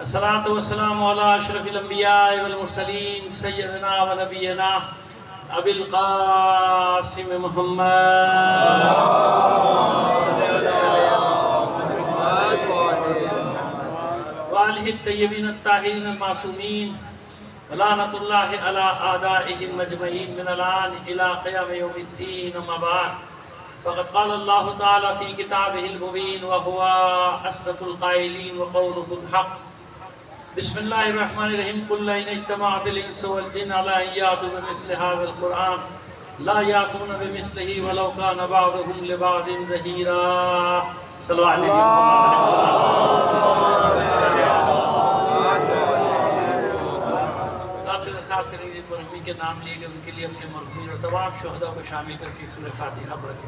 الصلاة والسلام على أشرف الأنبياء والمرسلين سيدنا ونبينا أبي القاسم محمد وآله الطيبين الطاهرين المعصومين ولعنة الله على أعدائهم أجمعين من الآن إلى قيام يوم الدين. أما بعد فقد قال الله تعالى في كتابه المبين وهو أصدق القائلين وقوله الحق. بسم الله الرحمن الرحيم. قل إن اجتمعت الإنس والجن على أن يأتوا بمثل هذا القرآن لا يأتون بمثله ولو كان بعضهم لبعض ظهيرا. صلوا عليه. آپ سے درخواست کریں گے مرحومی کے نام لیے گئے ان کے لیے اپنے مرحومین اور تمام شہداء کو شامل کر کے سورہ فاتحہ پڑھ کے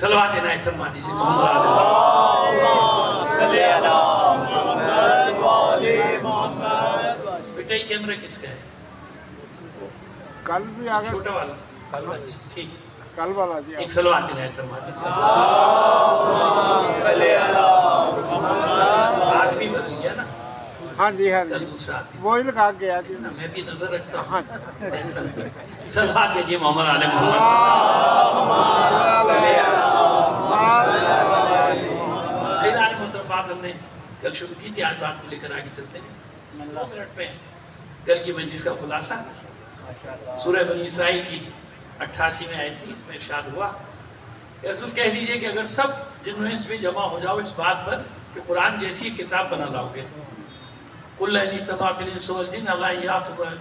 صلوات دینا ہے سلمان جی سے محمد صلی اللہ محمد والی محمد. بیٹا یہ کیمرہ کس کا ہے؟ کل بھی آگا چھوٹا والا ٹھیک کل والا جی. ایک صلوات دینا ہے سلمان جی صلی اللہ آدمی بدل گیا نا. ہاں جی ہاں کل جی دوسرا آدمی وہی لگا گیا جی. میں بھی نظر رکھتا ہوں. ہاں صلوات دیجیے محمد علیہ محمد. ایدار محترم بات ہم نے کل شروع کی تھی، آج بات کو لے کر آگے چلتے ہیں. 2 منٹ پہ کل کی مجلس کا خلاصہ سورہ بنی اسرائیل کی 88ویں آیت تھی. اس میں ارشاد ہوا کہ رسول کہہ دیجئے کہ اگر سب جنوں اس میں جمع ہو جاؤ اس بات پر کہ قرآن جیسی کتاب بنا لاؤ گے. قُلْ إِنِ اجْتَمَعَتِ الْإِنسُ وَالْجِنُّ عَلَىٰ أَن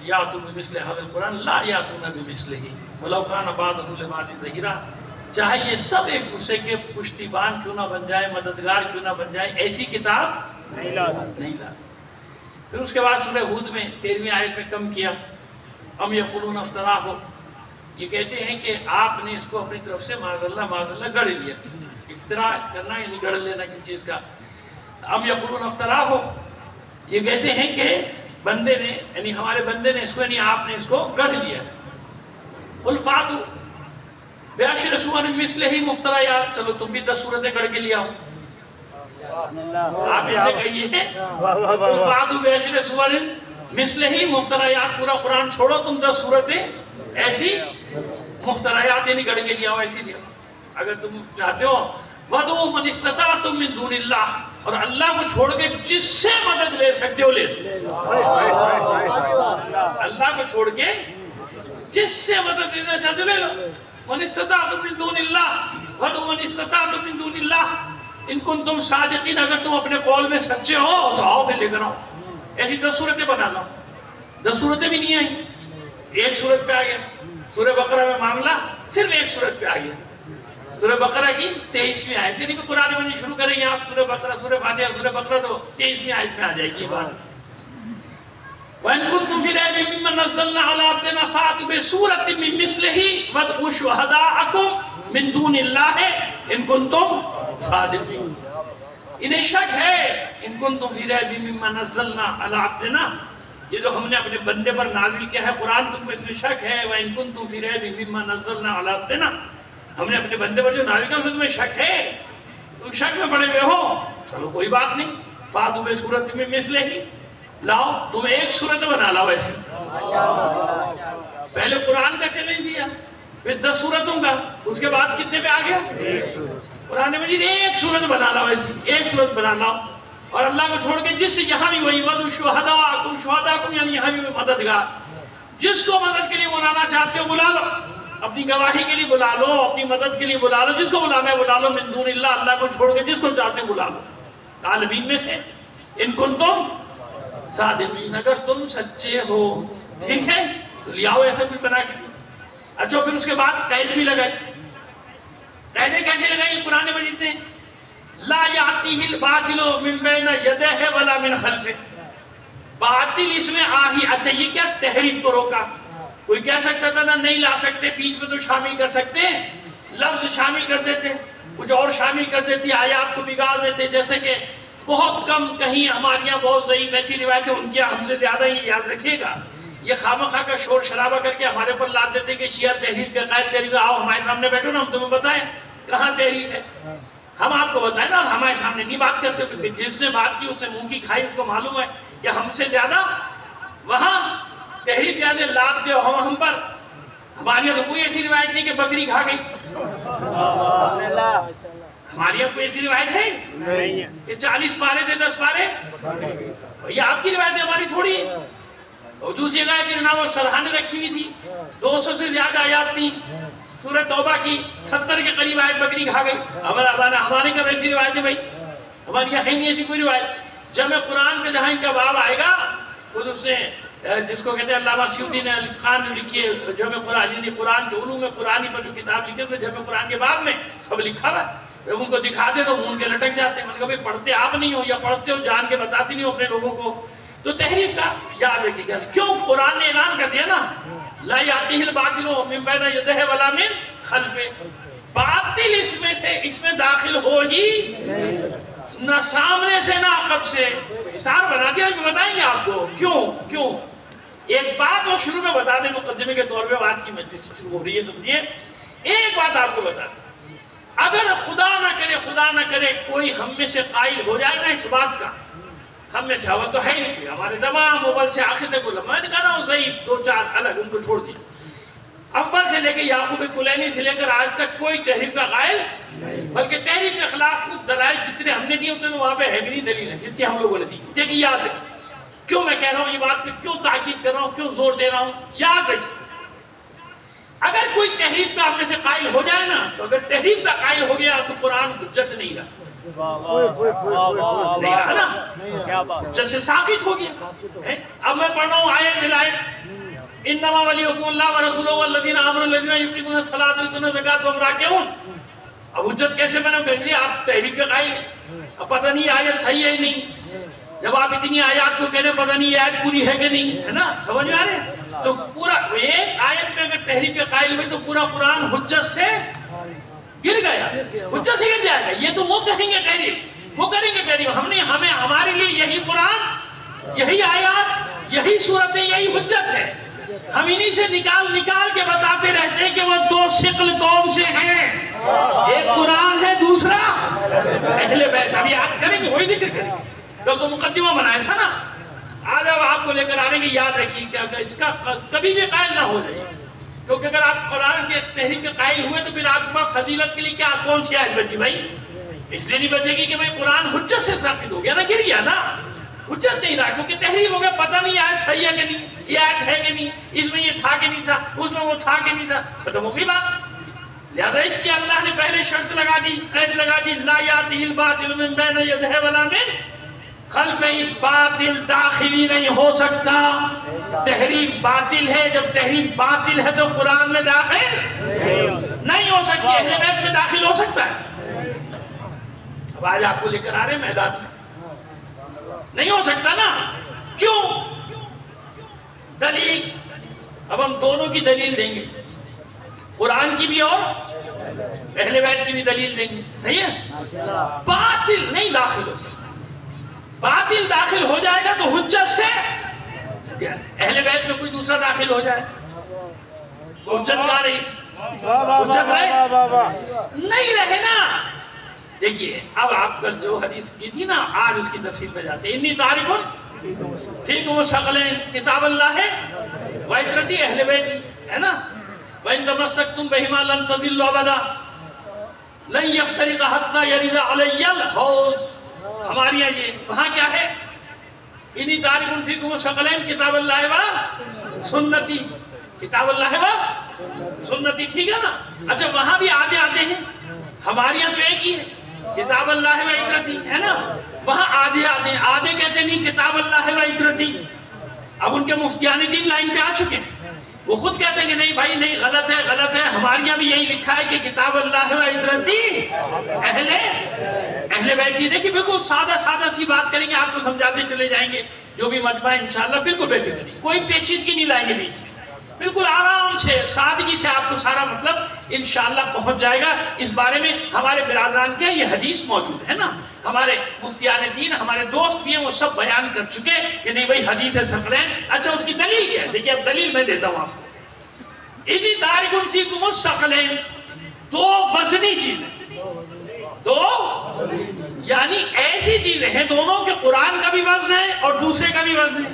يَأْتُوا بِمِثْلِ هَٰذَا الْقُرْآنِ لَا يَأْتُونَ بِمِثْلِهِ وَلَوْ كَانَ بَعْضُهُمْ لِبَعْضٍ ظَهِيرًا. چاہے یہ سب ایک دوسرے کے پشتیبان کیوں نہ بن جائے، مددگار کیوں نہ بن جائے، ایسی کتاب نہیں لا سکتے. پھر اس کے بعد سورہ ہود میں 13ویں آیت میں کم کیا. ام یقولون افتراہ، یہ کہتے ہیں کہ آپ نے اس کو اپنی طرف سے معاذ اللہ گڑھ لیا. افتراء کرنا یعنی گڑھ لینا کسی چیز کا. ام یقولون افتراہ، یہ کہتے ہیں کہ بندے نے یعنی ہمارے بندے نے اس کو یعنی آپ نے اس کو گڑھ لیا. قل فاتوا بعشر سور مثلہ مفتریات، چلو تم بھی 10 سورتیں گڑھ کے لے آؤ. آپ ایسے کہیے قل فاتوا بعشر سور مثلہ مفتریات، پورا قرآن چھوڑو تم 10 سورتیں ایسی مفتریات یعنی گڑھ کے لے آؤ، ایسی لے آؤ. اگر تم چاہتے ہو وَدُعُوا مَنِ اسْتَطَعْتُم مِّن دُونِ اللَّهِ، اور اللہ کو چھوڑ کے جس سے مدد لے سکتے ہو لے لو. اللہ کو چھوڑ کے جس سے مدد لینا چاہتے ہو لے لو. مَنِ اسْتَطَعْتُم مِّن دُونِ اللَّهِ وَدُعُوا مَنِ اسْتَطَعْتُم مِّن دُونِ اللَّهِ إِن كُنتُمْ صَادِقِينَ. اگر تم اپنے قول میں سچے ہو تو آؤ پھر لے کر آؤ. ایسی 10 صورتیں بنا لاؤ. 10 صورتیں بھی نہیں آئیں، ایک صورت پہ آ گیا. سورہ بقرہ میں معاملہ صرف ایک صورت پہ آ گیا. سورہ بقرہ کی 23ویں آیت، یعنی کہ قرآن مجید شروع کریں گے آپ سورہ بقرہ سورہ فاتحہ سورہ بقرہ تو 23ویں آیت میں آ جائے گی بات. وَإِن كُنتُمْ فِي رَيْبٍ مِّمَّا نَزَّلْنَا عَلَىٰ عَبْدِنَا فَأْتُوا بِسُورَةٍ مِّن مِّثْلِهِ وَادْعُوا شُهَدَاءَكُم مِّن دُونِ اللَّهِ إِن كُنتُمْ صَادِقِينَ. انہیں شک ہے ان كنتم فی ریب مما نزلنا علی عبدنا، یہ جو ہم نے اپنے بندے پر نازل کیا ہے قرآن، تم کو اس میں شک ہے. وَإِن كُنتُمْ فِي رَيْبٍ مِّمَّا نَزَّلْنَا عَلَىٰ عَبْدِنَا، ہم نے اپنے بندے پر جو نازل کیا تمہیں شک ہے، تم شک میں پڑے ہوئے ہو، چلو کوئی بات نہیں. فَأْتُوا بِسُورَةٍ مِّن مِّثْلِهِ، لاؤ تم ایک صورت بنا لاؤ ایسے. پہلے قرآن کا چیلنج دیا، پھر 10 صورتوں کا، اس کے بعد کتنے پہ آ گیا؟ قرآن مجید ایک صورت بنا لاؤ ایسی، ایک صورت بنا لاؤ. اور اللہ کو چھوڑ کے جس سے یہاں بھی وہی وَدُعُوا شُهَدَاءَكُم یعنی یہاں بھی مددگار، جس کو مدد کے لیے بلانا چاہتے ہو بلا لو، اپنی گواہی کے لیے بلا لو، اپنی مدد کے لیے بلا لو، جس کو بلانا ہے بلا لو. من دون اللہ، اللہ کو چھوڑ کے جس کو چاہتے ہو بلا لو. طالبین میں سے ان کنتم صادقین، اگر تم سچے ہو ٹھیک ہے تو لے آؤ ایسا کچھ بنا کے. اچھا پھر اس کے بعد قید بھی لگائی. قیدیں کیسے لگائی قرآن مجید نے؟ لا یاتیہ الباطل من بین یدیہ ولا من خلفہ، باطل اس میں آ ہی. اچھا یہ کیا تحریف کو روکا؟ کوئی کہہ سکتا تھا نا نہیں لا سکتے، بیچ میں تو شامل کر سکتے ہیں، لفظ شامل کر دیتے، کچھ اور شامل کر دیتی، آیات کو بگاڑ دیتے. جیسے کہ بہت کم، کہیں ہمارے یہاں بہت ضعیف ایسی روایتیں ان کے ہم سے زیادہ ہی یاد رکھیے گا. یہ خامخواہ کا شور شرابہ کر کے ہمارے پر لاد دیتے کہ شیعہ تحریک کا قائد تحریک. آؤ ہمارے سامنے بیٹھو نا، ہم تمہیں بتائیں کہاں تحریک ہے. ہم آپ کو بتائیں نا، ہمارے سامنے نہیں بات کرتے. جس نے بات کی اس نے منہ کی کھائی، اس کو معلوم ہے کہ ہم سے زیادہ وہاں تحریک زیادہ لاد دے ہم پر. ہمارے یہاں تو کوئی ایسی روایت نہیں کہ بکری کھا گئی. ہمارے یہاں کوئی ایسی روایت ہے کہ 40 پارے تھے 10 پارے. یہ آپ کی روایت ہے، ہماری تھوڑی ہے. اور دوسری روایت کی جناب وہ سرحانے رکھی ہوئی تھی، 200 سے زیادہ آیات تھی سورہ توبہ کی، 70 کے قریب آیت بکری کھا گئی. ہمارے کا ویسی روایت ہے بھائی، ہماری یہاں ہے نہیں ایسی کوئی روایت. جمع قرآن کا جہاں ان کا باب آئے گا، خود اس نے جس کو کہتے ہیں علامہ سیوطی نے الاتقان لکھی ہے جمع قرآن، یعنی قرآن کے علوم قرآنی پر جو کتاب لکھی ہے جمع قرآن کے باب میں سب لکھا ہوا ہے. جب ان کو دکھا دے تو منہ کے لٹک جاتے ہیں. میں نے کہا بھائی پڑھتے آپ نہیں ہو یا پڑھتے ہو جان کے بتاتی نہیں ہو اپنے لوگوں کو. تو تحریف کا یاد رکھیے گا. کیوں قرآن نے اعلان کر دیا نا، لا یاتیہ الباطل من بین یدیہ ولا من خلفہ. باطل اس میں داخل ہو ہی نہ سامنے سے نہ عقب سے. حساب بنا دیا، بتائیں گے آپ کو کیوں. ایک بات وہ شروع میں بتا دیں مقدمے کے طور پہ، بات کی مجلس شروع ہو رہی ہے سمجھیے. ایک بات آپ کو بتا دیں، اگر خدا نہ کرے کوئی ہم میں سے قائل ہو جائے گا اس بات کا، ہم میں سے اول تو ہے ہی نہیں، ہمارے تمام اول سے آخر تک علماء نے کہا نا ضعیف 2-4 الگ، ان کو چھوڑ دی. اول سے لے کے یعقوب کلینی سے لے کر آج تک کوئی تحریف کا قائل، بلکہ تحریف کے خلاف دلائل جتنے ہم نے دیے اتنے وہاں پہ ہے نہیں دلیل ہے جتنی ہم لوگوں نے دی. دیکھیں یاد رکھیں کیوں میں کہہ رہا ہوں یہ بات پہ، کیوں تاکید کر رہا ہوں، کیوں زور دے رہا ہوں. یاد رکھیں اگر کوئی تحریف کا ہم میں سے قائل ہو جائے نا، تو اگر تحریف کا قائل ہو گیا تو قرآن حجت نہیں رہا. نہیں رہا نا، حجت سے ثابت ہو گیا. اب میں پڑھ رہا ہوں آیت دلائل، انما ولیکم اللہ ورسولہ والذین آمنوا الذین یقیمون الصلاۃ ویؤتون الزکاۃ وهم راکعون. اب حجت کیسے بنے گی؟ آپ تحریف کے قائل، اب پتہ نہیں آیت صحیح ہے نہیں. جب آپ اتنی آیات کو کہنے پتہ نہیں یہ آیت پوری ہے کہ نہیں، ہے نا، سمجھ میں آ رہے ہیں. تو پورا ایک آیت میں اگر تحریف کے قائل ہوئے تو پورا قرآن حجت سے گر گیا، حجت سے گر جائے گا. یہ تو وہ کہیں گے تحریف، وہ کریں گے تحریف. ہمارے لیے یہی قرآن، یہی آیات، یہی صورتیں، یہی حجت ہے. ہم انہی سے نکال کے بتاتے رہتے ہیں کہ وہ 2 شکل قوم سے ہیں، ایک قرآن ہے دوسرا اہل بیت. ابھی آپ کریں گے وہی ذکر کریں گے. تو مقدمہ بنایا تھا نا، آج اب آپ کو لے کر آنے کی یاد رکھیے کہ اس کا کبھی بھی قائل نہ ہو جائے. کیونکہ اگر آپ قرآن کے تحریف کے قائل ہوئے تو پھر آپ کے پاس فضیلت کے لیے کیا کون سی آیت بچی بھائی؟ اس لیے نہیں بچے گی کہ بھائی قرآن حجت سے ثابت ہو گیا نا، گر گیا نا، حجت نہیں رہا کیونکہ تحریف ہو گیا. پتہ نہیں آیت صحیح ہے کہ نہیں، یہ آیت ہے کہ نہیں، اس میں یہ تھا کہ نہیں تھا، اس میں وہ تھا کہ نہیں تھا، ختم ہو گئی بات. لہذا اس کی اللہ نے پہلے شرط لگا دی، قید لگا دی، لا یاتیہ الباطل من بین یدیہ ولا من خلفہ. باطل داخلی نہیں ہو سکتا. تحریف باطل ہے، جب تحریف باطل ہے تو قرآن میں داخل نہیں ہو سکتی. اہل بیت میں داخل ہو سکتا ہے. اب آج آپ کو لے کر آ رہے میدان میں، نہیں ہو سکتا نا. کیوں؟ دلیل، اب ہم دونوں کی دلیل دیں گے، قرآن کی بھی اور اہل بیت کی بھی دلیل دیں گے. صحیح ہے؟ باطل نہیں داخل ہو سکتا. باطل داخل ہو جائے گا تو حجت سے اہل بیت میں کوئی دوسرا داخل ہو جائے، حجت کہاں رہی؟ حجت رہے نہیں رہے نا. دیکھیے اب آپ کل جو حدیث کی تھی نا، آج اس کی تفصیل پہ جاتے ہیں. انی تعریف ٹھیک وہ شغلیں کتاب اللہ ہے وعترتی اہل بیت ہے نا. وَإِن تَمَسَّكْتُمْ بِهِمَا لَن تَضِلُّوا أَبَدًا لَن يَفْتَرِقَ حَتَّى يَرِدَ عَلَيَّ الْحَوْض. ہماری یہاں یہ وہاں کیا ہے؟ انی تعریف فیکم ثقلین کتاب اللہ و سنتی. کتاب اللہ و سنتی، ٹھیک ہے نا. اچھا وہاں بھی آدھے آتے ہیں، ہمارے یہاں تو ایک ہی ہے کتاب اللہ و عترتی، ہے نا. وہاں آدھے آتے ہیں، آدھے کہتے نہیں کتاب اللہ و عترتی. اب ان کے مفتیان دین لائن پہ آ چکے ہیں، وہ خود کہتے ہیں کہ نہیں بھائی نہیں، غلط ہے غلط ہے. ہمارے یہاں بھی یہی لکھا ہے کہ کتاب اللہ و عترتی اہل بیت کی. دیکھیں بالکل سادہ سی بات کریں گے، آپ کو سمجھاتے چلے جائیں گے. جو بھی مجمع ہے انشاءاللہ بالکل بے فکر نہیں، کوئی پیچیدگی نہیں لائیں گے بیچ میں. بالکل آرام سے سادگی سے آپ کو سارا مطلب انشاءاللہ پہنچ جائے گا. اس بارے میں ہمارے برادران کے یہ حدیث موجود ہے نا, ہمارے مفتیان دین ہمارے دوست بھی ہیں, وہ سب بیان کر چکے کہ نہیں بھائی حدیث ثقلین. اچھا اس کی دلیل کیا ہے؟ دیکھیے اب دلیل میں دیتا ہوں آپ کو. اِذِ دَارِكُمْ فِيكُمُ الثَّقَلَيْنِ, دو وزنی چیزیں, دو یعنی ایسی چیزیں ہیں دونوں کے قرآن کا بھی وزن ہے اور دوسرے کا بھی وزن ہے.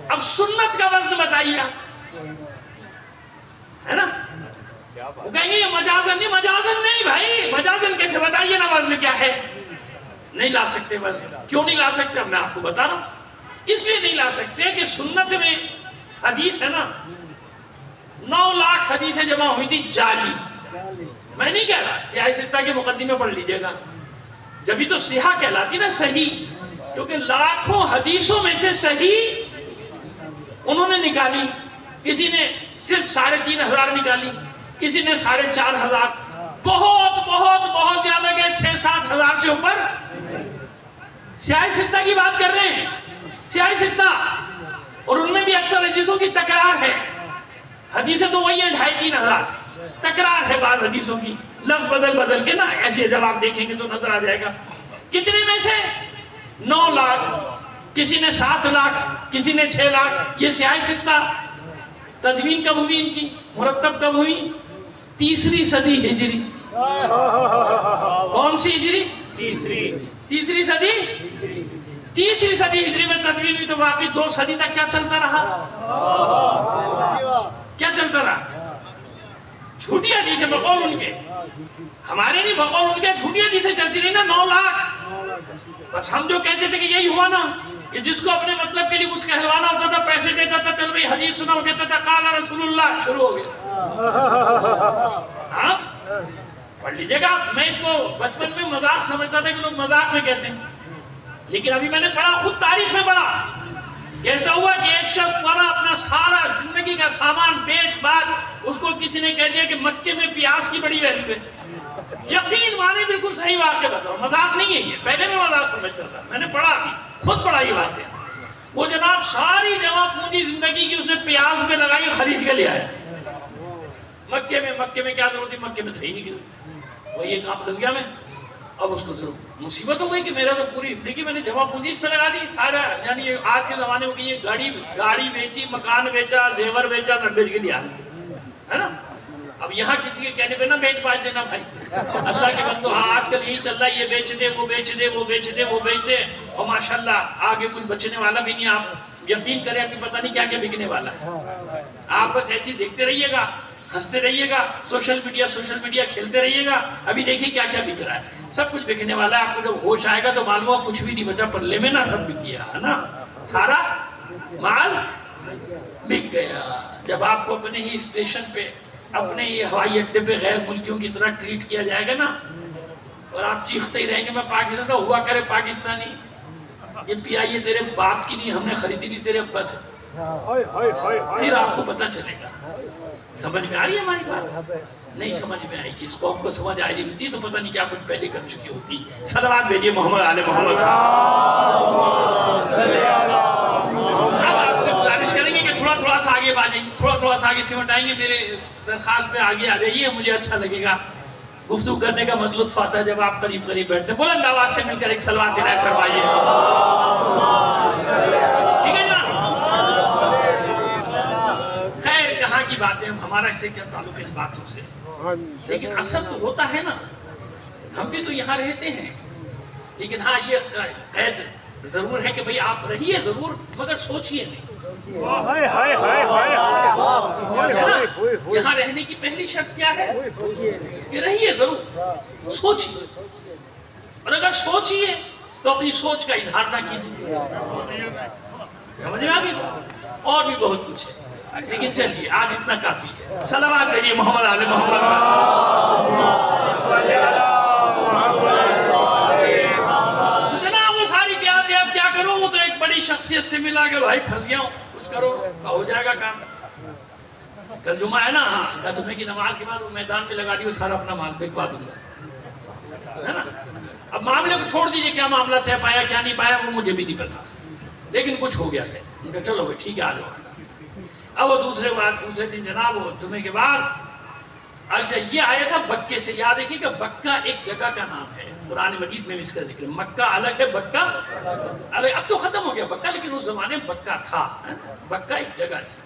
اب سنت کا وزن بتائیے ہے نا. وہ کہیں گے یہ مجازن نہیں, مجازن نہیں بھائی, مجازن کیسے, بتائیے نا وزن کیا ہے. نہیں لا سکتے وزن. کیوں نہیں لا سکتے؟ اب میں آپ کو بتا رہا ہوں. اس لیے نہیں لا سکتے کہ سنت میں حدیث ہے نا 9 لاکھ حدیثیں جمع ہوئی تھی جعلی. میں نہیں کہہ رہا, سیاہ ستہ کے مقدمے پڑھ لیجئے گا, جبھی تو صحیح کہلاتی نا صحیح, کیونکہ لاکھوں حدیثوں میں سے صحیح انہوں نے نکالی. کسی نے صرف 3,500 نکالی, کسی نے 4,500, بہت بہت بہت زیادہ گئے 6-7 ہزار سے اوپر. سیاہ ستہ کی بات کر رہے ہیں, سیاہ ستہ, اور ان میں بھی اکثر حدیثوں کی تکرار ہے. حدیثیں تو وہی ہیں 2,500-3 ہزار, تکرار ہے بعض حدیثوں کی, لفظ بدل بدل کے نا. ایسے جب آپ دیکھیں گے تو نظر آ جائے گا. کتنے میں سے 9 لاکھ, کسی نے 7 لاکھ, کسی نے 6 لاکھ. یہ سیاہ ستہ تدوین کب ہوئی ان کی, مرتب کب ہوئی؟ 3ری صدی ہجری. کون سی ہجری؟ تیسری صدی. 3ری صدی ہجری میں تدوین ہوئی, تو باقی 2 صدی تک کیا چلتا رہا؟ کیا چلتا رہا؟ جھوٹی حدیثیں بقول ان کے, ہمارے نہیں بقول ان کے, جھوٹی حدیثیں چلتی رہی نا 9 لاکھ. بس ہم جو کہتے تھے کہ یہی ہوا نا, کہ جس کو اپنے مطلب کے لیے کچھ کہلوانا ہوتا تھا پیسے دیتا تھا, چل بھئی حدیث سنا, وہ کہتا تھا قال رسول اللہ, شروع ہو گیا. ہاں پڑھ لیجئے گا. میں اس کو بچپن میں مذاق سمجھتا تھا کہ لوگ مذاق میں کہتے ہیں, لیکن ابھی میں نے پڑھا, خود تاریخ میں پڑھا. ایسا ہوا کہ ایک شخص پڑا اپنا سارا زندگی کا سامان بیچ باچ, اس کو کسی نے کہہ دیا کہ مکے میں پیاز کی بڑی ویلیو ہے. یقین مانے بالکل صحیح واقعہ بتاؤ, مذاق نہیں ہے یہ, پہلے میں مذاق سمجھتا تھا, میں نے پڑھا بھی, خود پڑھا یہ بات ہے. وہ جناب ساری جمع پونجی زندگی کی اس نے پیاز پہ لگائی, خرید کے لے آیا مکے میں کیا ضرورت تھی, مکے میں تھا ہی نہیں, وہ یہ کام پھنس گیا میں. اب اس کو ضرور مصیبت ہو گئی کہ میرا تو پوری زندگی میں نے جمع پونجی اس پہ لگا دی سارا, یعنی آج کے زمانے میں یہ گاڑی بیچی, مکان بیچا, زیور بیچا, سب بیچ کے لیا ہے نا. اب یہاں کسی کے کہنے پہ نہ بیچ پاچ دینا بھائی, اللہ کے بندو. ہاں آج کل یہی چل رہا ہے, یہ بیچ دے, وہ بیچ دے, وہ بیچ دے, وہ بیچ دے, اور ماشاءاللہ آگے کچھ بچنے والا بھی نہیں. آپ یقین کریں کہ پتہ نہیں کیا کیا بکنے والا ہے. آپ بس ایسے دیکھتے رہیے گا, ہنستے رہیے گا, سوشل میڈیا کھیلتے رہیے گا. ابھی دیکھیے کیا کیا بک رہا ہے, سب کچھ بکنے والا ہے. آپ کو جب ہوش آئے گا تو معلوم ہوا کچھ بھی نہیں بچا پلے میں, نا سب بک گیا ہے نا, سارا مال بک گیا. جب آپ کو اپنے ہی اسٹیشن پہ, اپنے یہ ہوائی اڈے پہ غیر ملکیوں کی طرح ٹریٹ کیا جائے گا نا, اور آپ چیختے ہی رہیں گے میں پاکستان, ہوا کرے پاکستانی, یہ پیائیے تیرے باپ کی نہیں, ہم نے خریدی نہیں, تیرے ابا سے, پھر آپ کو پتہ چلے گا. سمجھ میں آ رہی ہے ہماری بات؟ نہیں سمجھ میں آئے گی. اس قوم کو سمجھ آ رہی ہوتی تو پتہ نہیں کیا کچھ پہلے کر چکی ہوتی. صلوات بھیجیے محمد آل محمد. اب آپ سے گزارش کریں گے کہ تھوڑا سا آگے بھاجیں, تھوڑا سا آگے سمٹ آئیں گے, میرے درخواست پہ آگے آ جائیے, مجھے اچھا لگے گا. گفتگو کرنے کا مطلب لطف آتا ہے جب آپ قریب بیٹھتے ہیں. بلند آواز سے مل کر ایک صلوات عنایت فرمائیے. ٹھیک ہے جناب. خیر کہاں کی باتیں, ہمارا اس سے کیا تعلق ہے ان باتوں سے, لیکن اصل تو ہوتا ہے نا, ہم بھی تو یہاں رہتے ہیں, لیکن ہاں یہ قید ضرور ہے کہ بھئی آپ رہیے ضرور, مگر سوچئے نہیں. یہاں رہنے کی پہلی شرط کیا ہے کہ رہیے ضرور, سوچئے, اور اگر سوچئے تو اپنی سوچ کا اظہار نہ کیجئے. سمجھ میں آگئی؟ اور بھی بہت کچھ ہے, لیکن چلیے آج اتنا کافی ہے. صلوات بھیجیے محمد آل محمد. جناب وہ ساری بیان آپ کیا کرو, وہ تو ایک بڑی شخصیت سے ملا کہ بھائی پھنس گیا ہوں, کچھ کرو, ہو جائے گا کام. کل جمعہ ہے نا, ہاں کل جمعے کی نماز کے بعد وہ میدان میں لگا دیو, سارا اپنا مال بکوا دوں گا, ہے نا. اب معاملے کو چھوڑ دیجئے, کیا معاملہ طے پایا کیا نہیں پایا وہ مجھے بھی نہیں پتا, لیکن کچھ ہو گیا تھے. ان کا چلو بھائی ٹھیک ہے آ جاؤ. اب وہ دوسرے دن جناب وہ جمعے کے بعد اچھا یہ آیا تھا بکے سے. یاد رکھیے کہ بکہ ایک جگہ کا نام ہے, قرآن مجید میں بھی اس کا ذکر ہے. مکہ الگ ہے, بکہ الگ. اب تو ختم ہو گیا بکہ, لیکن اس زمانے میں بکہ تھا. بکہ ایک جگہ تھی,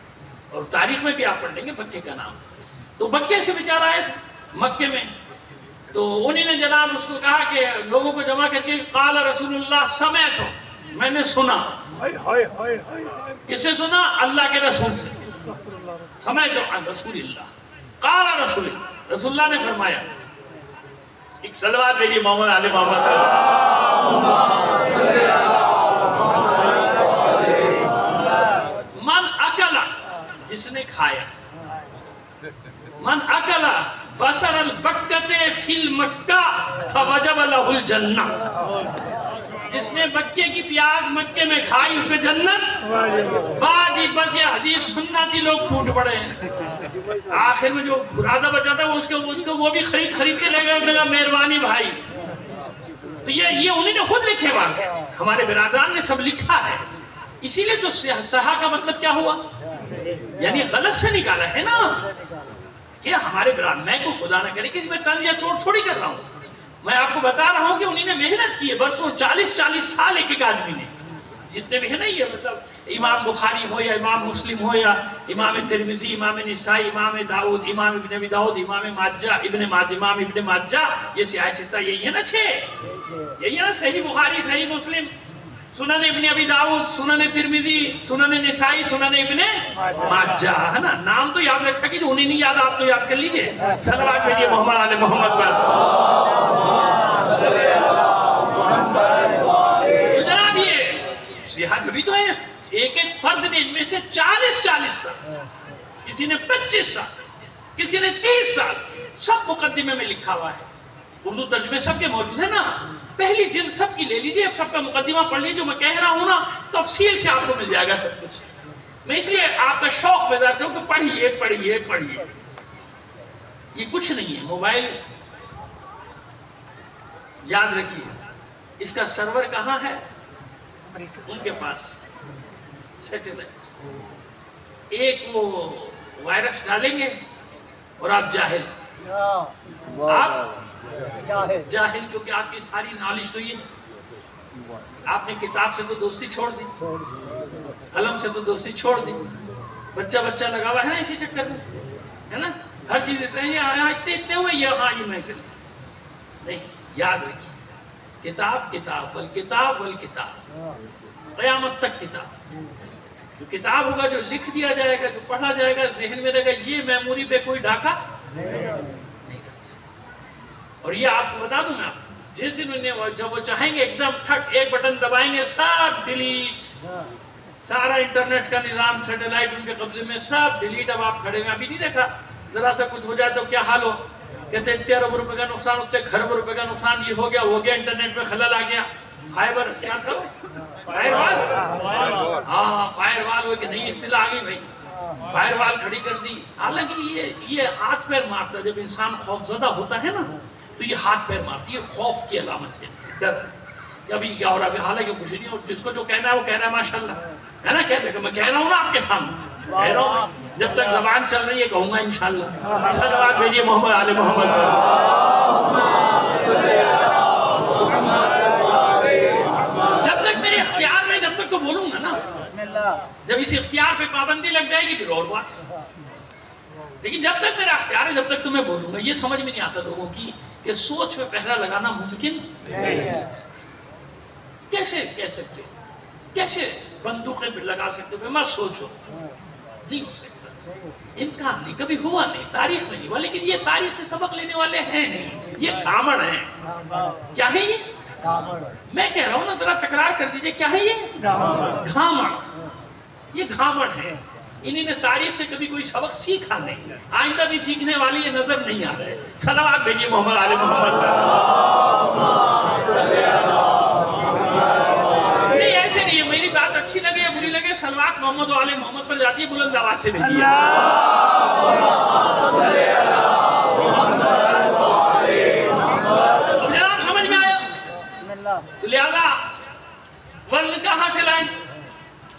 اور تاریخ میں بھی آپ پڑھ لیں گے بکے کا نام. تو بکے سے بیچارہ آئے تھے مکے میں. تو انہی نے جناب اس کو کہا کہ لوگوں کو جمع کر کے, قال رسول اللہ سمعت, میں نے سنا. کس سے سنا؟ اللہ کے رسول سے. سمعت عن رسول اللہ, قال رسول اللہ, رسول اللہ نے فرمایا. ایک صلوات بھیجیے محمد علی محمد. من اکلا, جس نے کھایا, من اکلا بصر البکتے فی المکہ فوجب لہ الجنہ, جس نے مکے کی پیاز مکے میں کھائی اس پہ جنت باجی. بس یہ حدیث سننا تھی, لوگ ٹوٹ پڑے ہیں. آخر میں جو برادہ بچا تھا اس کو وہ بھی خرید کے لے گئے. اس نے کہا مہربانی بھائی. تو یہ انہی نے خود لکھے واقع, ہمارے برادران نے سب لکھا ہے. اسی لیے تو صحا کا مطلب کیا ہوا, یعنی غلط سے نکالا ہے نا. کہ ہمارے برادر, میں کو خدا نہ کرے کہ میں طنز یا چوٹ تھوڑی کر رہا ہوں. میں آپ کو بتا رہا ہوں کہ انہی نے محنت کی ہے برسوں, 40 سال ایک آدمی نے. جتنے بھی ہے نا یہ مطلب امام بخاری ہو یا امام مسلم ہو یا امام ترمذی, امام نسائی, امام داؤد, امام ابن ابی داؤد, امام ماجہ, امام ابن ماجہ, یہ سیاہ ستہ یہی ہے نا 6. یہی ہے نا صحیح بخاری, صحیح مسلم, سنن ابن ابی داؤد, سنن ترمذی, سنن نسائی, سنن ابن ماجہ, ہے نا. نام تو یاد رکھا کہ جو انہیں نہیں یاد آپ تو یاد کر لیجئے. صلوات بھیجیے محمد علی محمد پر. تو جناب یہ صحت بھی تو ہے. ایک فرد نے ان میں سے 40 سال, کسی نے 25 سال, کسی نے 30 سال, سب مقدمے میں لکھا ہوا ہے. اردو ترجمے سب کے موجود ہیں نا. پہلی جلد سب کی لے لیجئے, اب سب کا مقدمہ پڑھ لیجئے. جو میں کہہ رہا ہوں نا تفصیل سے آپ کو مل جائے گا سب کچھ. میں اس لیے آپ کا شوق پیدا کرتا ہوں کہ پڑھیے. یہ کچھ نہیں ہے. موبائل یاد رکھیے, اس کا سرور کہاں ہے؟ ان کے پاس سیٹلائٹ. ایک وہ وائرس ڈالیں گے اور آپ جاہل, جاہل, کیونکہ آپ کی ساری نالج تو یہ, آپ نے کتاب سے تو دوستی چھوڑ دی, قلم سے تو دوستی چھوڑ دی. بچہ لگا ہوا ہے نا اسی چکر میں, ہے نا. ہر چیز اتنے ہوئے, یہ میں نہیں. یاد رکھیے, کتاب والکتاب, قیامت تک کتاب. جو کتاب ہوگا, جو لکھ دیا جائے گا, جو پڑھا جائے گا, ذہن میں رہے گا, یہ میموری پہ کوئی ڈاکہ نہیں کر سکتا. اور یہ آپ کو بتا دوں میں, آپ جس دن جب وہ چاہیں گے ایک دم ٹھک ایک بٹن دبائیں گے, سب ڈیلیٹ, سارا انٹرنیٹ کا نظام سیٹلائٹ ان کے قبضے میں, سب ڈیلیٹ. اب آپ کھڑے میں ابھی نہیں دیکھا, ذرا سا کچھ ہو جائے تو کیا حال ہو, کہتے 13 ارب روپے کا نقصان, اتنے خرب روپے کا نقصان, یہ ہو گیا, انٹرنیٹ پہ خلل آ گیا. فائبر کیا تھا, فائر وال, ہاں فائر وال ہو کہ نہیں اصطلاح آ گئی بھائی, فائر وال کھڑی کر دی. حالانکہ یہ ہاتھ پیر مارتا ہے. جب انسان خوف زدہ ہوتا ہے نا تو یہ ہاتھ پیر مارتی ہے, خوف کی علامت ہے, ڈر. ابھی کیا ہو رہا ہے, حالانکہ کچھ نہیں, اور جس کو جو کہنا ہے وہ کہہ رہا ہے ماشاءاللہ, ہے نا. کہتے کہ میں کہہ رہا ہوں نا آپ کے سامنے, کہہ رہا ہوں, جب تک زبان چل رہی ہے کہوں گا انشاءاللہ. صلوات بھیجیے محمد علی محمد پر. جب تک میرے اختیار میں, جب تک تو بولوں گا نا. جب اس اختیار پہ پابندی لگ جائے گی پھر اور بات. لیکن جب تک میرا اختیار ہے جب تک تو میں بولوں گا. یہ سمجھ میں نہیں آتا لوگوں کی کہ سوچ میں پہرا لگانا ممکن نہیں ہے. کیسے کہہ سکتے, کیسے بندوقیں لگا سکتے ہو, میں سوچو, نہیں ہو سکتا, امکان نہیں, کبھی ہوا نہیں, تاریخ میں نہیں ہوا. لیکن یہ تاریخ سے سبق لینے والے ہیں نہیں, یہ گھامڑ ہیں. کیا ہے یہ؟ میں کہہ رہا ہوں نا, ذرا تکرار کر دیجئے, کیا ہے یہ؟ گھامڑ. یہ گھامڑ ہے. انہی نے تاریخ سے کبھی کوئی سبق سیکھا نہیں, آئندہ بھی سیکھنے والی یہ نظر نہیں آ رہے. صلوات بھیجیے محمد علی محمد پر. نہیں ایسے نہیں ہے, میری بات اچھی لگے یا بری لگے, صلوات محمد و علی محمد پر جاتی ہے, بلند آواز سے بھیجیے. جناب سمجھ میں آیا؟ لہذا وزن کہاں سے لائیں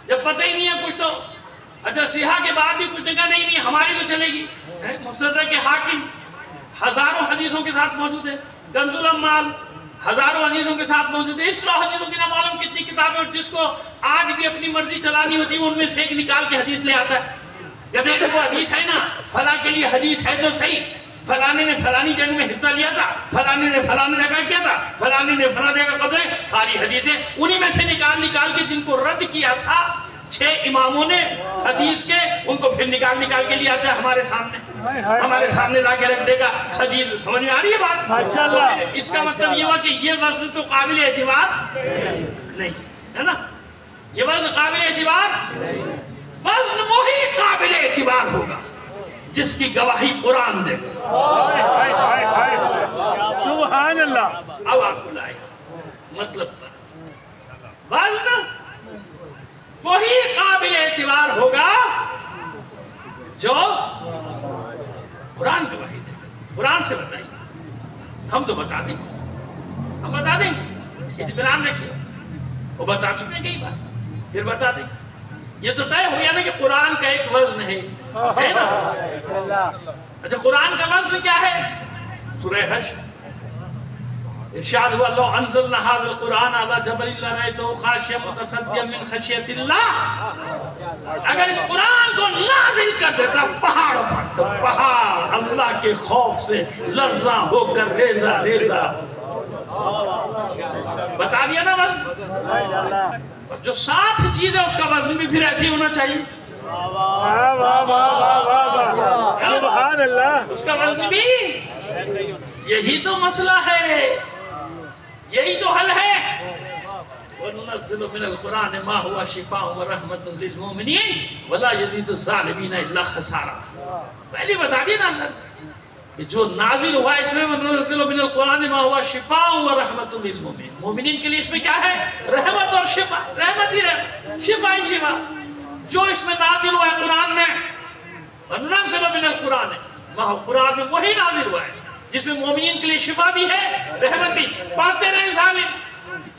جب پتہ ہی نہیں ہے کچھ تو. اچھا صحیح کے بعد بھی کچھ جگہ نہیں, ہماری تو چلے گی. مستدرک حاکم ہزاروں حدیثوں کے ساتھ موجود ہے، کنز الاموال ہزاروں حدیثوں کے ساتھ موجود ہے، اس طرح حدیثوں کی نہ معلوم کتنی کتابیں، اور جس کو آج بھی اپنی مرضی چلانی ہوتی ہے ان میں سے ایک نکال کے حدیث لے آتا ہے، کہ دیکھو وہ حدیث ہے نا، فلاں کے لیے حدیث ہے تو صحیح، فلانے نے فلانی جنگ میں حصہ لیا تھا، فلانے نے فلانے جگہ کیا تھا، فلانے نے فلاں جگہ قبضہ، ساری حدیثیں انہی میں سے نکال کے جن کو رد کیا تھا 6 اماموں نے حدیث کے، ان کو پھر نکال کے لیا آتا ہے ہمارے سامنے لا کے رکھ دے گا حدیث۔ سمجھ میں آ رہی ہے بات؟ ماشاءاللہ۔ اس کا مطلب یہ ہوا کہ یہ وزن تو قابل اعتبار نہیں ہے نا، یہ وزن قابل اعتبار، وزن وہی قابل اعتبار ہوگا جس کی گواہی قرآن دے گا۔ سبحان اللہ۔ اب آپ کو لائے مطلب وزن وہی قابل اعتبار ہوگا جو قرآن گواہی دے گا۔ قرآن سے بتائیے، ہم تو بتا دیں گے، ہم بتا دیں گے، اطمینان رکھیے، وہ بتا چکے ہیں کئی بار، پھر بتا دیں گے۔ یہ تو طے ہو گیا نا کہ قرآن کا ایک وزن ہے نا۔ اچھا قرآن کا وزن کیا ہے؟ سورہ حشر ارشاد ہوا لو انزلنا هذا القرآن على جبل لرأيته خاشعا متصدعا من خشیۃ اللہ، اگر اس قرآن کو نازل کر دیتا پہاڑ پر تو پہاڑ اللہ کے خوف سے لرزاں ہو کر ریزہ ریزہ، بتا دیا نا وزن۔ اور جو 7 چیز ہے اس کا وزن بھی پھر ایسے ہی ہونا چاہیے، سبحان اللہ۔ اس کا وزن بھی، یہی تو مسئلہ ہے، یہی تو حل ہے۔ وَنُنَزِّلُ مِنَ الْقُرْآنِ مَا هُوَ شِفَاءٌ وَرَحْمَةٌ لِلْمُؤْمِنِينَ وَلَا يَزِيدُ الظَّالِمِينَ إِلَّا خَسَارًا۔ پہلے بتا دیا نا اللہ کہ جو نازل ہوا اس میں وَنُنَزِّلُ مِنَ الْقُرْآنِ مَا هُوَ شِفَاءٌ وَرَحْمَةٌ لِلْمُؤْمِنِينَ، مومنین کے لیے اس میں کیا ہے؟ رحمت اور شفا، رحمت ہی رحمت، شفا ہی شفا۔ جو اس میں نازل ہوا ہے قرآن میں، وَنُنَزِّلُ مِنَ الْقُرْآنِ مَا هُوَ، قرآن میں وہی نازل ہوا ہے جس میں مومنین کے لیے شفا بھی ہے، رحمت بھی۔ پڑھتے رہے ظالم،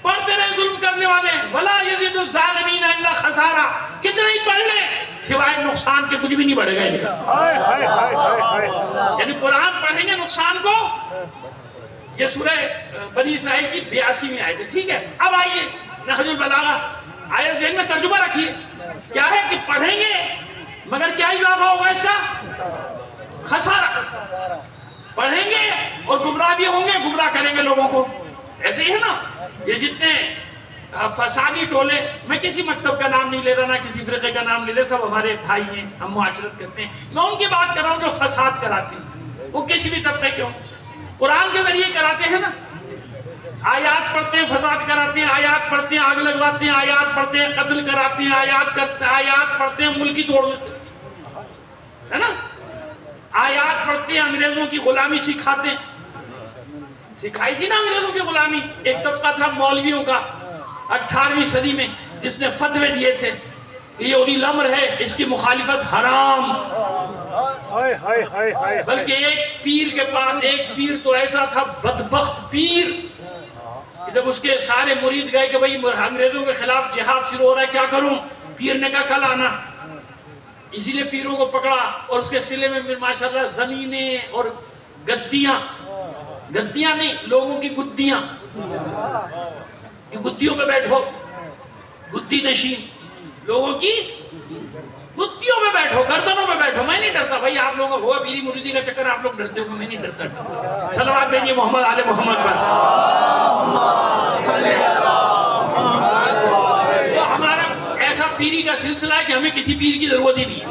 پڑھتے رہے ظلم کرنے والے، وَلَا يَزِيدُ الظَّالِمِينَ إِلَّا خَسَارًا، کتنے ہی پڑھ لیں سوائے نقصان کے کچھ بھی نہیں بڑھے گا۔ یعنی قرآن پڑھیں گے نقصان کو۔ یہ سورہ بنی اسرائیل کی 82ویں آیت ہے، ٹھیک ہے۔ اب آئیے نہج البلاغہ، آیت ذہن میں ترجمہ رکھیے، کیا ہے کہ پڑھیں گے مگر کیا اضافہ ہوگا اس کا؟ خسارہ۔ پڑھیں گے اور گمراہ بھی ہوں گے، گمراہ کریں گے لوگوں کو، ایسے ہی ہے نا۔ یہ جتنے فسادی ٹولے، میں کسی مکتب کا نام نہیں لے رہا، نہ کسی فرقے کا نام لے رہا، سب ہمارے بھائی ہیں، ہم معاشرت کرتے ہیں، میں ان کی بات کر رہا ہوں جو فساد کراتے ہیں، وہ کسی بھی طبقے کے ہوں، قرآن کے ذریعے کراتے ہیں نا۔ آیات پڑھتے ہیں فساد کراتے ہیں، آیات پڑھتے ہیں آگ لگواتے ہیں، آیات پڑھتے ہیں قتل کراتے ہیں، آیات پڑھتے ہیں ملکی توڑ دیتے ہیں، ہے نا۔ آیات پڑھتے ہیں انگریزوں کی غلامی سکھاتے ہیں، سکھائی تھی نا انگریزوں کی غلامی۔ ایک طبقہ تھا مولویوں کا 18ویں صدی میں جس نے فتوے دیے تھے کہ یہ اولی الامر ہے، اس کی مخالفت حرام۔ بلکہ ایک پیر کے پاس، ایک پیر تو ایسا تھا بدبخت پیر، کہ جب اس کے سارے مرید گئے کہ بھئی انگریزوں کے خلاف جہاد شروع ہو رہا ہے، کیا کروں؟ پیر نے کہا کل آنا۔ اسی لیے پیروں کو پکڑا اور اس کے سلے میں ماشاءاللہ زمینیں اور گدیاں نہیں، لوگوں کی گدیاں، گدیوں پہ بیٹھو، گدی نشین، لوگوں کی گدیوں پہ بیٹھو، گردنوں پہ بیٹھو۔ میں نہیں ڈرتا بھائی، آپ لوگوں کو ہوا پیری مریدی کا چکر، آپ لوگ ڈرتے ہو، میں نہیں ڈرتا۔ صلوات بھیجیے محمد آل محمد پر۔ تو ہمارا ایسا پیری کا سلسلہ ہے کہ ہمیں کسی پیر کی ضرورت ہی نہیں ہے۔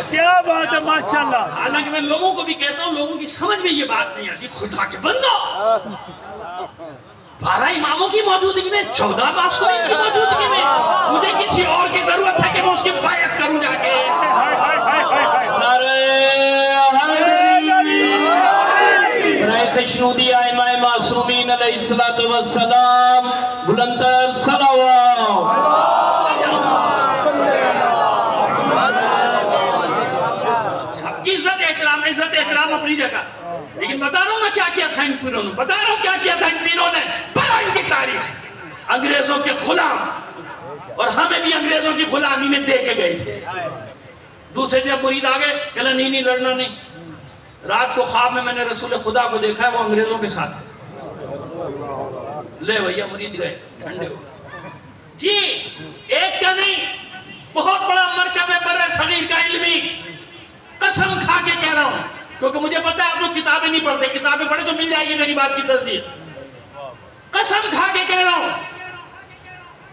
کیا بات ہے، ماشاءاللہ۔ حالانکہ میں لوگوں کو بھی کہتا ہوں، لوگوں کی سمجھ میں یہ بات نہیں آتی، خدا کے بندو 12 اماموں کی موجودگی میں، 14 معصومین کی موجودگی میں مجھے کسی اور کی ضرورت ہے کہ میں اس کی بیعت کروں جا کے۔ برائے خشنودی ائمہ معصومین علیہ السلام، بلندر صلوات۔ سب کی عزت احترام اپنی جگہ، لیکن بتا رہا ہوں میں کیا کیا تھا ان پیروں نے، بتا رہا ہوں کیا کیا تھا ان پیروں نے۔ پڑھو ان کی تاریخ، انگریزوں کے غلام، اور ہمیں بھی انگریزوں کی غلامی میں دے کے گئے تھے۔ دوسرے جب مرید آگے کہلا نہیں لڑنا نہیں، رات کو خواب میں میں نے رسول خدا کو دیکھا ہے، وہ انگریزوں کے ساتھ ہے۔ لے بھیا مرید گئے ٹھنڈے ہو جی۔ ایک کا نہیں، بہت بڑا مرکز ہے برے صغیر کا علمی، قسم کھا کے کہہ رہا ہوں، کیونکہ مجھے پتا ہے آپ لوگ کتابیں نہیں پڑھتے، کتابیں پڑھے تو مل جائے گی میری بات کی تصدیق۔ قسم کھا کے کہہ رہا ہوں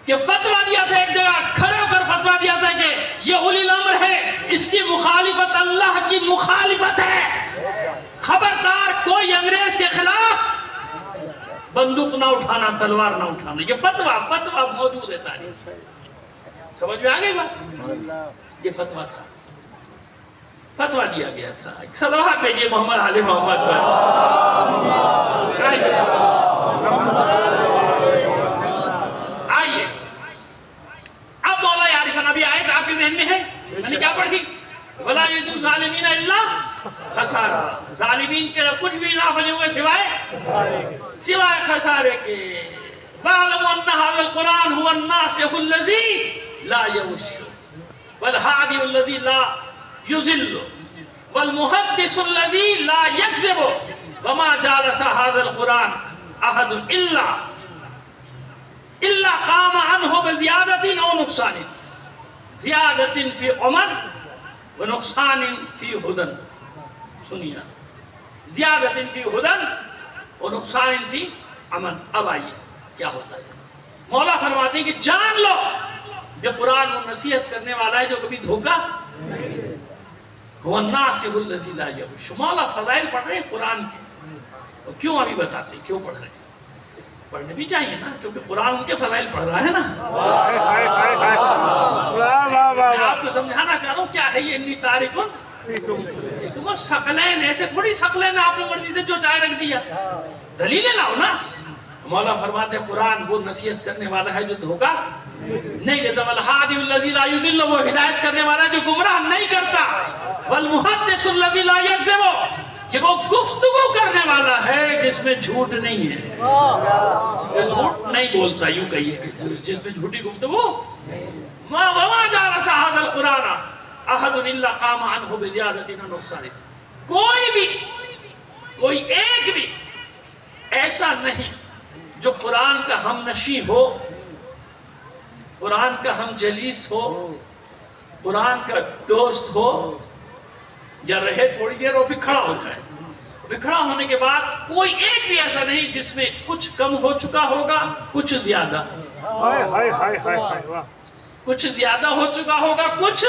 کہ فتویٰ دیا تھا، ایک جگہ کھڑے ہو کر فتویٰ دیا تھا کہ یہ اولی الامر ہے، اس کی مخالفت اللہ کی مخالفت ہے، خبردار کوئی انگریز کے خلاف بندوق نہ اٹھانا، تلوار نہ اٹھانا۔ یہ فتویٰ موجود ہے تاریخ، سمجھ میں آگئی بات؟ یہ فتویٰ تھا، فتویٰ دیا گیا تھا۔ صلوات بھیجئے محمد علی محمد پر۔ آئیے اب مولا عارفان، ابھی آیت آپ کے ذہن میں ہے، میں نے کیا پڑھی؟ وَلَا يَزِدُ الظَّالِمِينَ إِلَّا خَسَارًا، ظالمین کے کچھ بھی نہ بنے ہوئے سوائے خسارے کے۔ وَاعْلَمُوا أَنَّ هَذَا الْقُرْآنَ هُوَ النَّاسِخُ الَّذِي لَا يَغُشُّ وَالْهَادِيُ الَّذِي لَا يُضِلُّ وَالْمُحَدِّثُ الَّذِي لَا يَكْذِبُ وَمَا جَالَسَ هَذَا الْقُرْآنَ أَحَدٌ إِلَّا قَامَ عَنْهُ بِزِيَادَةٍ أَوْ نُقْصَانٍ، زیادت فی عمر و نقصان فی ہدن۔ سنیا، زیادت فی ہدن و نقصان فی عمل۔ اب آئیے کیا ہوتا ہے، مولا فرماتے ہیں کہ جان لو یہ قرآن وہ نصیحت کرنے والا ہے جو کبھی دھوکا هو الناصح الذی لا یغش۔ مولا فضائل پڑھ رہے ہیں قرآن کے، تو کیوں ابھی بتاتے ہیں کیوں پڑھ رہے ہیں؟ پڑھنے بھی چاہیے نا، کیونکہ قرآن ان کے فضائل پڑھ رہا ہے نا۔ میں آپ کو سمجھانا چاہ رہا ہوں کیا ہے یہ انی تارکن فیکم ثقلین، ایسے تھوڑی ثقلین آپ نے مرضی سے جو چاہے رکھ دیا، دلیلیں لاؤ نا۔ مولا فرماتے ہیں قرآن وہ نصیحت کرنے والا ہے جو دھوکا نہیں دیتا، والہادی الذی لا یضل، وہ ہدایت کرنے والا جو گمراہ نہیں کرتا، والمحدث الذی لا یکذب، کہ وہ گفتگو کرنے والا ہے جس میں جھوٹ نہیں ہے، جو جھوٹ نہیں بولتا، یوں کہیے کہ جس میں جھوٹی گفتگو۔ وَمَا جَالَسَ هَذَا الْقُرْآنَ أَحَدٌ إِلَّا قَامَ عَنْهُ بِزِيَادَةٍ أَوْ نُقْصَانٍ۔ کوئی ایک بھی ایسا نہیں جو قرآن کا ہم نشیں ہو، قرآن کا ہم جلیس ہو، قرآن کا دوست ہو، یا رہے تھوڑی دیر اور پھر کھڑا ہو جائے، کھڑا ہونے کے بعد کوئی ایک بھی ایسا نہیں جس میں کچھ کم ہو چکا ہوگا، کچھ زیادہ، کچھ زیادہ ہو چکا ہوگا، کچھ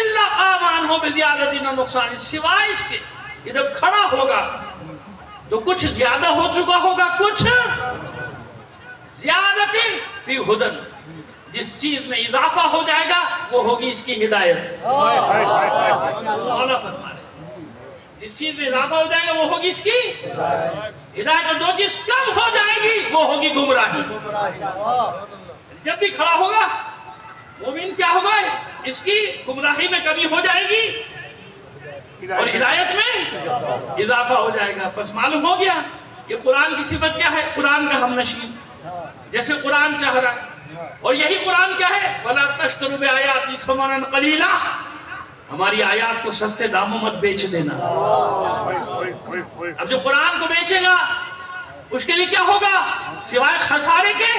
الا قام عنہ بزیادۃ و نقصان، سوائے اس کے کہ جب کھڑا ہوگا تو کچھ زیادہ ہو چکا ہوگا، کچھ زیادۃ فی ہدن، جس چیز میں اضافہ ہو جائے گا وہ ہوگی اس کی ہدایت۔ مولا فرما رہے جس چیز میں اضافہ ہو جائے گا وہ ہوگی اس کی ہدایت، اور جو چیز کم ہو جائے گی وہ ہوگی گمراہی۔ جب بھی کھڑا ہوگا مومن کیا ہوگا، اس کی گمراہی میں کمی ہو جائے گی اور ہدایت میں اضافہ ہو جائے گا۔ پس معلوم ہو گیا کہ قرآن کی صفت کیا ہے، قرآن کا ہم نشین، جیسے قرآن چاہ رہا ہے، اور یہی قرآن کیا ہے، وَلَا تَشْتَرُوا بِآيَاتِي ثَمَنًا قَلِيلًا، ہماری آیات کو سستے داموں مت بیچ دینا۔ اب جو قرآن کو بیچے گا اس کے لیے کیا ہوگا سوائے خسارے کے؟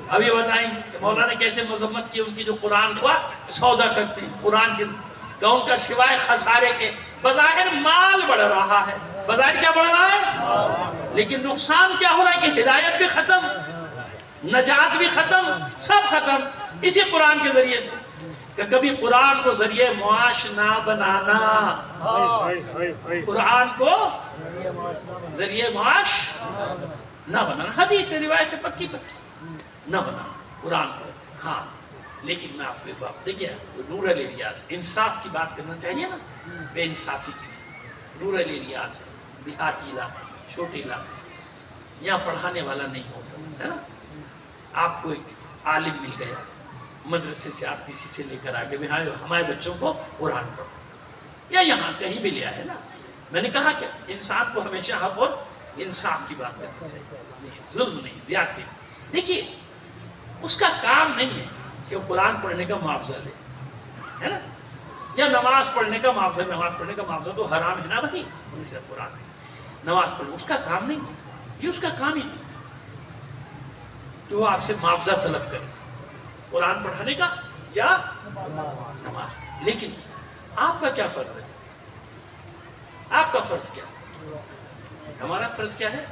اب یہ بتائیں کہ مولا نے کیسے مذمت کی ان کی جو قرآن کو سودا کرتے ہیں، قرآن کا ان کا سوائے خسارے کے بظاہر مال بڑھ رہا ہے، بظاہر کیا بڑھ رہا ہے، لیکن نقصان کیا ہو رہا ہے کہ ہدایت بھی ختم، نجات بھی ختم، سب ختم اسی قرآن کے ذریعے سے۔ کہ کبھی قرآن کو ذریعے معاش نہ بنانا، قرآن کو ذریعے معاش نہ بنانا، حدیث روایت پکی پکی نہ بنانا قرآن کو۔ ہاں لیکن میں آپ کو ایک بات دیکھیے، نور علی ریاض انصاف کی بات کرنا چاہیے نا، بے انصافی کی۔ نور علی ریاض دیہاتی علاقہ، چھوٹے علاقے، یہاں پڑھانے والا نہیں ہوتا ہے نا، آپ کو ایک عالم مل گیا مدرسے سے، آپ کسی سے لے کر آگے ہمارے بچوں کو قرآن پڑھو، یا یہاں کہیں بھی لے آئے نا۔ میں نے کہا کہ انسان کو ہمیشہ حق اور انصاف کی بات کرنی چاہیے، ظلم نہیں، زیادتی نہیں۔ دیکھیے اس کا کام نہیں ہے کہ وہ قرآن پڑھنے کا معاوضہ لے، ہے نا، یا نماز پڑھنے کا معاوضہ. نماز پڑھنے کا معاوضہ تو حرام ہے نا بھائی, قرآن ہے. نماز پڑھ اس کا کام نہیں, یہ اس کا کام ہی نہیں تو وہ آپ سے معاوضہ طلب کرے قرآن پڑھانے کا یا نماز. لیکن آپ کا کیا فرض ہے؟ آپ کا فرض کیا ہے؟ ہمارا فرض کیا ہے؟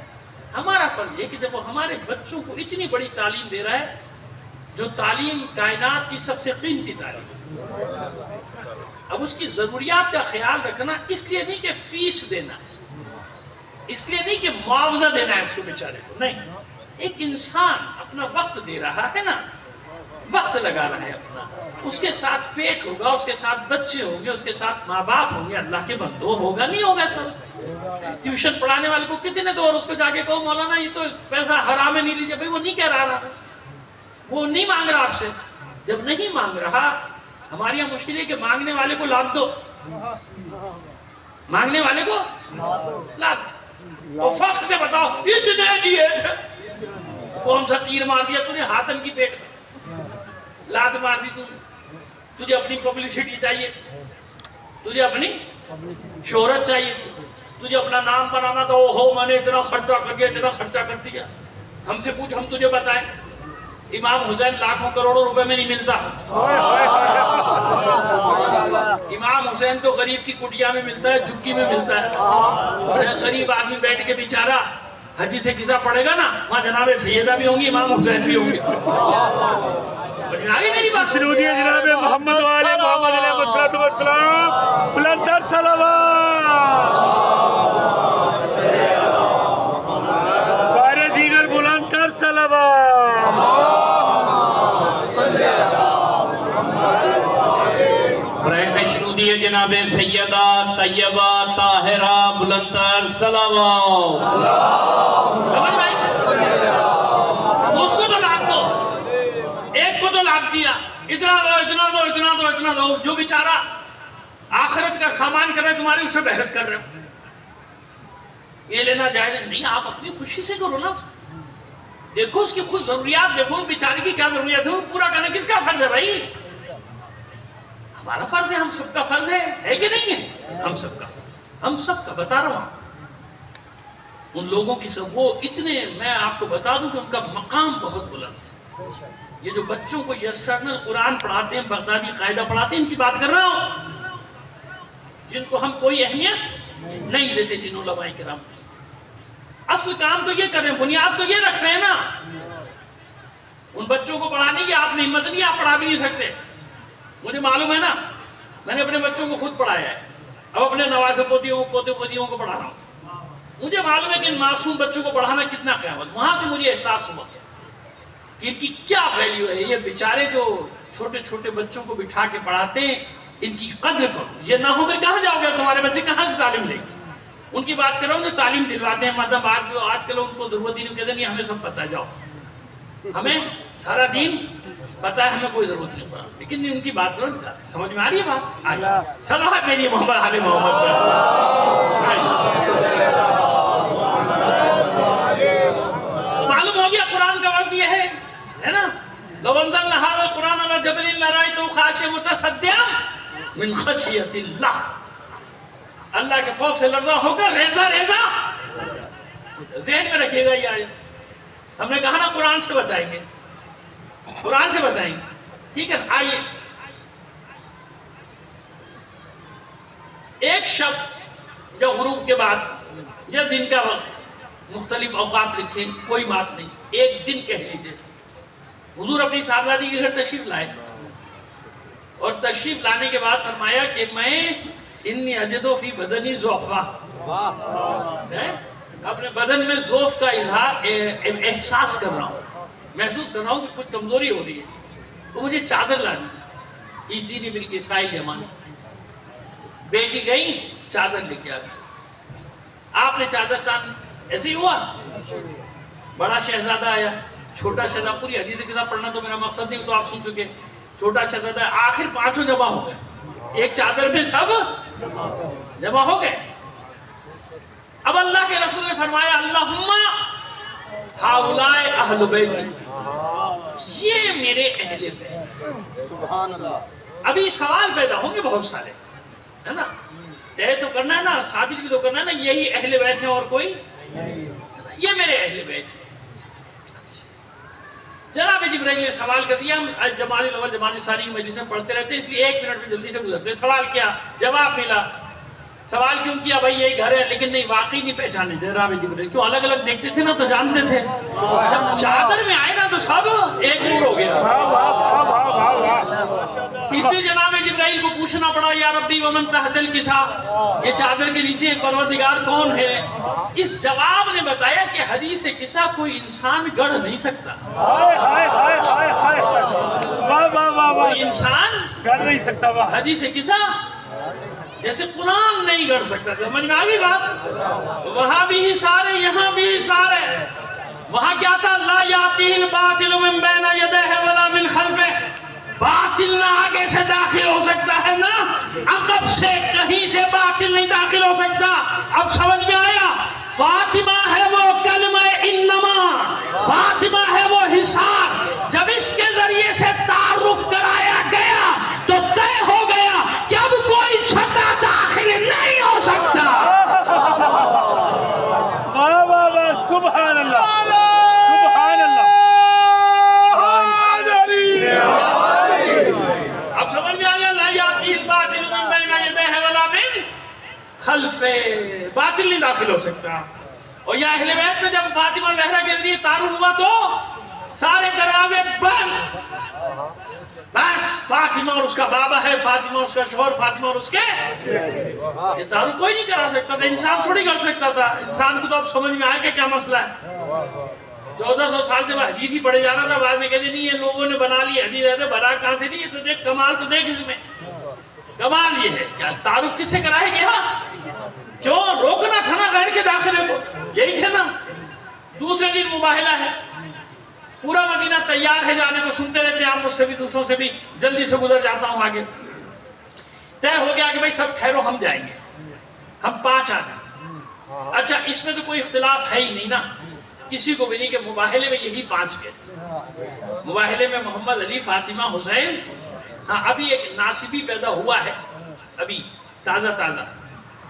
ہمارا فرض یہ کہ جب وہ ہمارے بچوں کو اتنی بڑی تعلیم دے رہا ہے, جو تعلیم کائنات کی سب سے قیمتی تعلیم ہے, اب اس کی ضروریات کا خیال رکھنا اس لیے نہیں کہ فیس دینا, اس لیے نہیں کہ معاوضہ دینا ہے اس کو بیچارے کو, نہیں. ایک انسان اپنا وقت دے رہا ہے نا, وقت لگا رہا ہے اپنا, اس کے ساتھ پیٹ ہوگا, اس کے ساتھ بچے ہوں گے, اس کے ساتھ ماں باپ ہوں گے, اللہ کے بندو ہوگا نہیں ہوگا سر. ٹیوشن پڑھانے والے کو کتنے دو اور اس کو جا کے کہو مولانا یہ تو پیسہ حرام ہے نہیں لیجیے, بھائی وہ نہیں کہہ رہا, وہ نہیں مانگ رہا آپ سے. جب نہیں مانگ رہا, ہماری یہاں مشکل ہے کہ مانگنے والے کو لاد دو, مانگنے والے کو لاد دو, فخر سے بتاؤ اتنے دیے تھے, کون سا تیر مار دیا تو نے ہاتم کی پیٹ میں, لات مار دی تجھے اپنی پبلسٹی چاہیے تھی, تجھے اپنی شہرت چاہیے تھی, تجھے اپنا نام بنانا تھا, او ہو میں نے اتنا خرچہ کر دیا, اتنا خرچہ کر دیا. ہم سے پوچھ, ہم تجھے بتائیں امام حسین لاکھوں کروڑوں روپے میں نہیں ملتا. امام حسین تو غریب کی کٹیا میں ملتا ہے, جھگی میں ملتا ہے. غریب آدمی بیٹھ کے بیچارہ حدیث سے قصہ پڑھے گا نا, وہاں جناب سیدہ بھی ہوں گی, امام حسین بھی ہوں گے. میری بات شروع جناب محمد والے محمد علیہ السلام, بلندر صلوات, بارے دیگر بلندر صلوات. برائے تشنودی جناب سیدہ طیبہ طاہرہ بلندر صلوات. اس کو تو لاکھ دو, ایک کو تو لاکھ دیا, اتنا دو اتنا دو اتنا دو اتنا دو, جو بیچارہ آخرت کا سامان کر رہے تمہاری اس سے بحث کر رہے ہو. یہ لینا جائز نہیں, آپ اپنی خوشی سے کرو نا. دیکھو اس کی خود ضروریات, دیکھو بیچارے کی کیا ضروریات ہے, وہ پورا کرنا کس کا فرض ہے بھائی؟ ہمارا فرض ہے, ہم سب کا فرض ہے کہ نہیں ہے؟ ہم سب کا فرض, ہم سب کا. بتا رہا ہوں ان لوگوں کی سب, وہ اتنے, میں آپ کو بتا دوں کہ ان کا مقام بہت بلند ہے. یہ جو بچوں کو یسرن قرآن پڑھاتے ہیں, بغدادی قاعدہ پڑھاتے ہیں, ان کی بات کر رہا ہوں, جن کو ہم کوئی اہمیت نہیں دیتے, جن علماء کرام. اصل کام تو یہ کر رہے ہیں, بنیاد تو یہ رکھ رہے ہیں نا. ان بچوں کو پڑھانے کی آپ نے ہمت نہیں, آپ پڑھا بھی نہیں سکتے. مجھے معلوم ہے نا, میں نے اپنے بچوں کو خود پڑھایا ہے, اب اپنے نوازے پوتیوں کو پڑھا رہا ہوں. مجھے معلوم ہے کہ ان معصوم بچوں کو پڑھانا کتنا قیامت. وہاں سے مجھے احساس ہوا کہ ان کی کیا ویلیو ہے. یہ بیچارے جو چھوٹے چھوٹے بچوں کو بٹھا کے پڑھاتے ہیں, ان کی قدر کرو. یہ نہ ہو پھر کہاں جاؤ گے, تمہارے بچے کہاں سے تعلیم لیں گے؟ ان کی بات کر رہا ہوں جو تعلیم دلواتے ہیں, مطلب آج کل ان کو ضرورت ہی نہیں, کہتے نہیں ہمیں سب پتہ ہے, جاؤ ہمیں سارا دین پتہ ہے, ہمیں کوئی ضرورت نہیں پڑا. لیکن ان کی بات کرو, سمجھ میں آ رہی ہے بات؟ صلوات میری محمد علی محمد پر. معلوم ہو گیا قرآن کا وقت یہ ہے نا, لو انزلنا هذا القرآن على جبل لرأيته خاشعا متصدعا من خشية الله. اللہ کے خوف سے لرزا ہوگا, ریزہ ریزہ. ذہن میں رکھیے گا یہ آیت. ہم نے کہا نا قرآن سے بتائیں گے, قرآن سے بتائیں گے, ٹھیک ہے. آئیے, ایک شب جو غروب کے بعد یا دن کا وقت, مختلف اوقات لکھیں, کوئی بات نہیں, ایک دن کہہ لیجئے. حضور اپنی صاحبزادی کے گھر تشریف لائے, اور تشریف لانے کے بعد فرمایا کہ میں انی اجدو فی بدنی ضعفا, اپنے بدن میں ضعف کا اظہار احساس کر رہا ہوں, محسوس کر رہا ہوں کہ کچھ کمزوری ہو رہی ہے, تو مجھے چادر لا دیجیے. عیدی نے مل کے اسرائیل جمانے, بیٹی گئی چادر لے کے آ گئی. آپ نے چادر تان, ایسے ہی ہوا. بڑا شہزادہ آیا, چھوٹا شہزادہ, پوری حدیث کے ساتھ پڑھنا تو میرا مقصد نہیں, تو آپ سن چکے. چھوٹا شہزادہ, آخر پانچوں جمع ہو گئے, ایک چادر میں سب جمع ہو گئے. اب اللہ کے رسول نے فرمایا اللہم ہاؤلاء اہل بیت, یہ میرے اہل بیت. سبحان اللہ. ابھی سوال پیدا ہوں گے بہت سارے، ہے نا؟ طے تو کرنا ہے نا، ثابت بھی تو کرنا ہے نا، یہی اہل بیت ہیں اور کوئی، یہ میرے اہل بیت ہیں۔ جناب جبرائیل نے سوال کر دیا، ہم جمال الاول جمال ثانی کی مجلس میں پڑھتے رہتے ہیں، اس لیے 1 منٹ میں جلدی سے گزرتے ہیں۔ سوال کیا، جواب ملا۔ سوال کیوں کیا؟ بھائی یہی گھر ہے، لیکن نہیں، واقعی نہیں پہچانے جناب جبرائیل، کیوں الگ الگ دیکھتے تھے نا تو جانتے تھے، جب چادر میں آئے نا تو سب ایک نور ہو گیا۔ اس لیے جناب جبرائیل کو پوچھنا پڑا، یا ربی ومن تحت الکساء، یہ چادر کے نیچے پروردگار کون ہے؟ اس جواب نے بتایا کہ حدیث قصہ کوئی انسان گڑھ نہیں سکتا، کوئی انسان کر نہیں سکتا واہ، حدیث قصہ جیسے قرآن نہیں گڑھ سکتا۔ سمجھ میں آگئی بات؟ وہاں بھی حصار ہے، یہاں بھی حصار ہے۔ وہاں کیا تھا؟ لا یاتیہ الباطل من بین یدیہ ولا من خلفہ، باطل نہ آگے سے داخل ہو سکتا ہے، نہ عقب سے کہیں سے باطل نہیں داخل ہو سکتا۔ اب سمجھ میں آیا؟ فاطمہ ہے وہ کلمہ انما، فاطمہ ہے وہ حصار، جب اس کے ذریعے سے تعارف کرایا گیا تو طے ہو گیا کہ اب کوئی چھتا داخل نہیں ہو سکتا۔ واہ واہ واہ، سبحان اللہ، سبحان اللہ۔ اب سمجھ میں آیا؟ لا یاتیہ الباطل من بین یدیہ ولا من خلفہ، باطل نہیں داخل ہو سکتا۔ اور یہ اہل بیت میں جب فاطمہ زہرا کے ذریعے تعارف ہوا تو سارے دروازے بند، بس فاطمہ اور اس کا بابا ہے، فاطمہ اور اس کا شوہر، فاطمہ اور اس کے، یہ تعارف کوئی نہیں کرا سکتا تھا، انسان تھوڑی کر سکتا تھا۔ انسان کو تو اب سمجھ میں آئے کہ کیا مسئلہ ہے۔ 1400 سال سے حدیث ہی پڑھے جانا تھا، بعد میں کہتے نہیں یہ لوگوں نے بنا لی حدیث، ہے بنا کہاں سے نہیں، یہ تو دیکھ کمال تو دیکھ، اس میں کمال یہ ہے کیا تعارف کس سے کرائے گیا؟ کیوں روکنا تھا نا غیر کے داخلے کو، یہی تھا نا۔ دوسرے دن مباہلہ ہے، پورا مدینہ تیار ہے جانے کو، سنتے رہتے ہیں آپ مجھ سے بھی دوسروں سے بھی، جلدی سے گزر جاتا ہوں آگے۔ طے ہو گیا کہ بھائی سب ٹھہرو، ہم جائیں گے، ہم 5 آدمی۔ اچھا اس میں تو کوئی اختلاف ہے ہی نہیں نا، کسی کو بھی نہیں کہ مباہلے میں یہی 5 کے، مباہلے میں محمد علی، فاطمہ، حسین۔ ہاں ابھی ایک ناصبی پیدا ہوا ہے، ابھی تازہ تازہ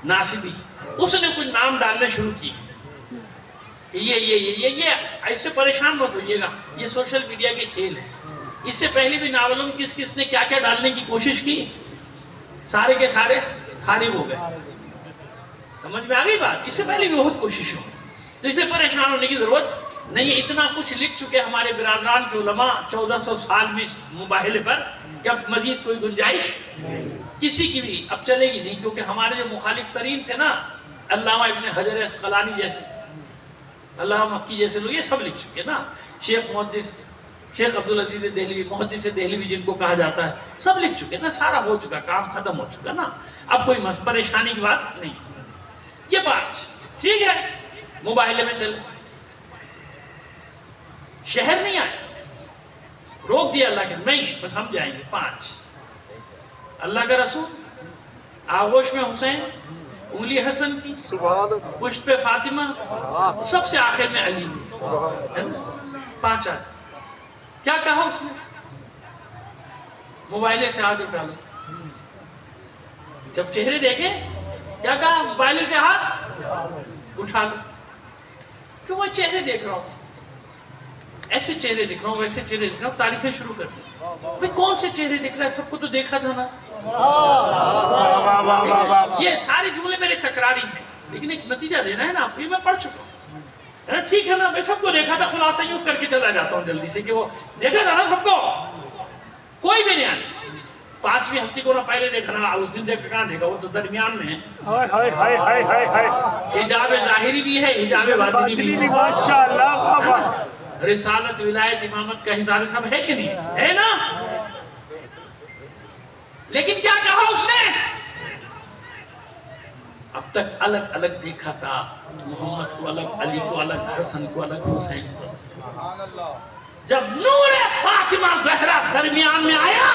ناصبی، اس نے کچھ نام ڈالنے شروع کی، یہ ایسے پریشان مت ہوئیے گا، یہ سوشل میڈیا کے کھیل ہے۔ اس سے پہلے بھی ناولوں کس کس نے کیا کیا ڈالنے کی کوشش کی، سارے کے سارے خارج ہو گئے۔ سمجھ میں آ گئی بات؟ اس سے پہلے بھی بہت کوشش ہو، تو اس سے پریشان ہونے کی ضرورت نہیں ہے۔ اتنا کچھ لکھ چکے ہمارے برادران کے علماء 1400 سال میں مباہلے پر کہ اب مزید کوئی گنجائش کسی کی بھی اب چلے گی نہیں، کیونکہ ہمارے جو مخالف ترین تھے نا، علامہ ابن حجر عسقلانی جیسے، علامہ مکی جیسے لوگ، یہ سب لکھ چکے نا، شیخ محدث، شیخ عبدالعزیز دہلوی، محدث دہلوی جن کو کہا جاتا ہے، سب لکھ چکے نا، سارا ہو چکا، کام ختم ہو چکا نا، اب کوئی پریشانی کی بات نہیں۔ یہ بات ٹھیک ہے، مباہلے میں چلے، شہر نہیں آئے، روک دیا اللہ کے، نہیں بس ہم جائیں گے 5۔ اللہ کا رسول، آغوش میں حسین، انگلی حسن کی، پشت پہ فاطمہ، سب سے آخر میں علی، 5 آدمی۔ کیا کہا اس نے؟ موبائلے سے ہاتھ اٹھا لو، جب چہرے دیکھے کیا کہا؟ موبائلے سے ہاتھ اٹھا لو۔ کیوں میں چہرے دیکھ رہا ہوں، ایسے چہرے دیکھ رہا ہوں، ویسے چہرے دیکھ رہا ہوں، تعریفیں شروع کر دیں۔ بھئی کون سے چہرے دیکھ رہا ہے؟ سب کو تو دیکھا تھا نا۔ یہ سارے جملے میرے تکراری ہیں، لیکن ایک نتیجہ دینا ہے نا، یہ میں پڑھ چکا ہوں، ٹھیک ہے نا، میں سب کو دیکھا تھا، خلاصہ یوں کر کے چلا جاتا ہوں جلدی سے کہ وہ دیکھا تھا نا سب کو، کوئی بھی نہیں آنے۔ 5ویں ہستی کو نہ پہلے دیکھا نا، اس دن دیکھا کہاں دیکھا، وہ تو درمیان میں ہے۔ حجاب ظاہری بھی ہے، حجاب باطنی بھی ہے۔ ماشاءاللہ، رسالت، ولایت، امامت کا حصہ سب ہے کہ نہیں ہے نا؟ لیکن کیا کہا اس نے؟ اب تک الگ الگ دیکھا تھا، محمد کو الگ، علی کو الگ، حسن کو الگ، حسین کو الگ۔ جب نور فاطمہ زہرا درمیان میں آیا،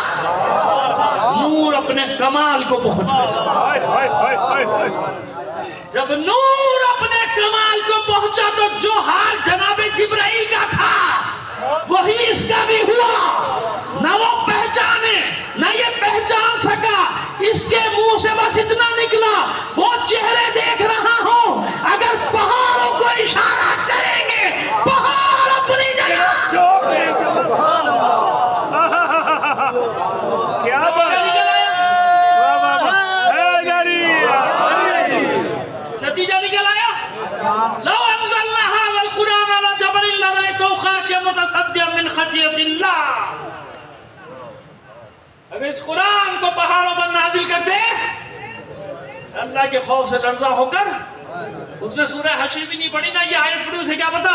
نور اپنے کمال کو پہنچ گیا۔ جب نور اپنے کمال کو پہنچا تو جو حال جناب جبرائیل کا تھا وہی اس کا بھی ہوا، نہ وہ پہچانے، نہ یہ پہچانے اس کے منہ سے بس اتنا نکلا، وہ چہرے دیکھ رہا ہوں، اگر پہاڑوں کو اشارہ کریں گے پہاڑ اپنی جگہ۔ کیا بات نتیجہ نکل آیا، لو انزلنا هذا القرآن على جبل لرأيته خاشعا متصدعا من خشية الله۔ اگر اس قرآن کو پہاڑوں پر نازل کرتے اللہ کے خوف سے لرزہ ہو کر، اس نے سورہ حشر بھی نہیں پڑھی، نہ یہ آیت پڑھی، اسے کیا پتا،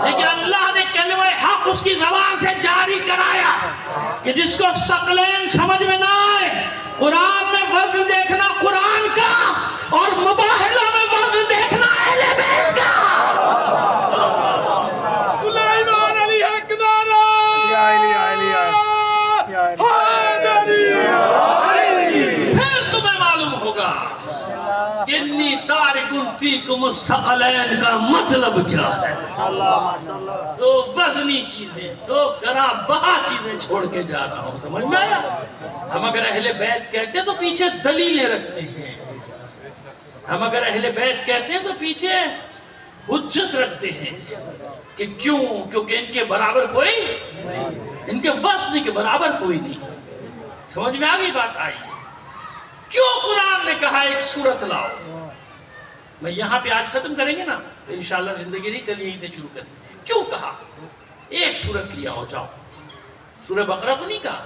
لیکن اللہ نے کلمہ حق اس کی زبان سے جاری کرایا کہ جس کو ثقلین سمجھ میں نہ آئے، قرآن میں وزن دیکھنا قرآن کا اور مباہلہ میں وزن دیکھنا اہل بیت کا۔ پھر تمہیں معلوم ہوگا کہ انی تارک فیکم الثقلین کا مطلب کیا ہے۔ دو وزنی چیزیں، دو گراں بہا چیزیں چھوڑ کے جا رہا ہوں، سمجھ میں آیا؟ ہم اگر اہل بیت کہتے ہیں تو پیچھے دلیلیں رکھتے ہیں، ہم اگر اہل بیت کہتے ہیں تو پیچھے حجت رکھتے ہیں کہ کیوں، کیونکہ ان کے برابر کوئی، ان کے وزن کے برابر کوئی نہیں۔ سمجھ میں آگئی بات آئی؟ کیوں قرآن نے کہا ایک سورت لاؤ؟ میں یہاں پہ آج ختم کریں گے نا تو انشاءاللہ زندگی نہیں، کل یہیں سے شروع کریں گے۔ کیوں کہا ایک سورت لیا ہو جاؤ؟ سورہ بقرہ تو نہیں کہا،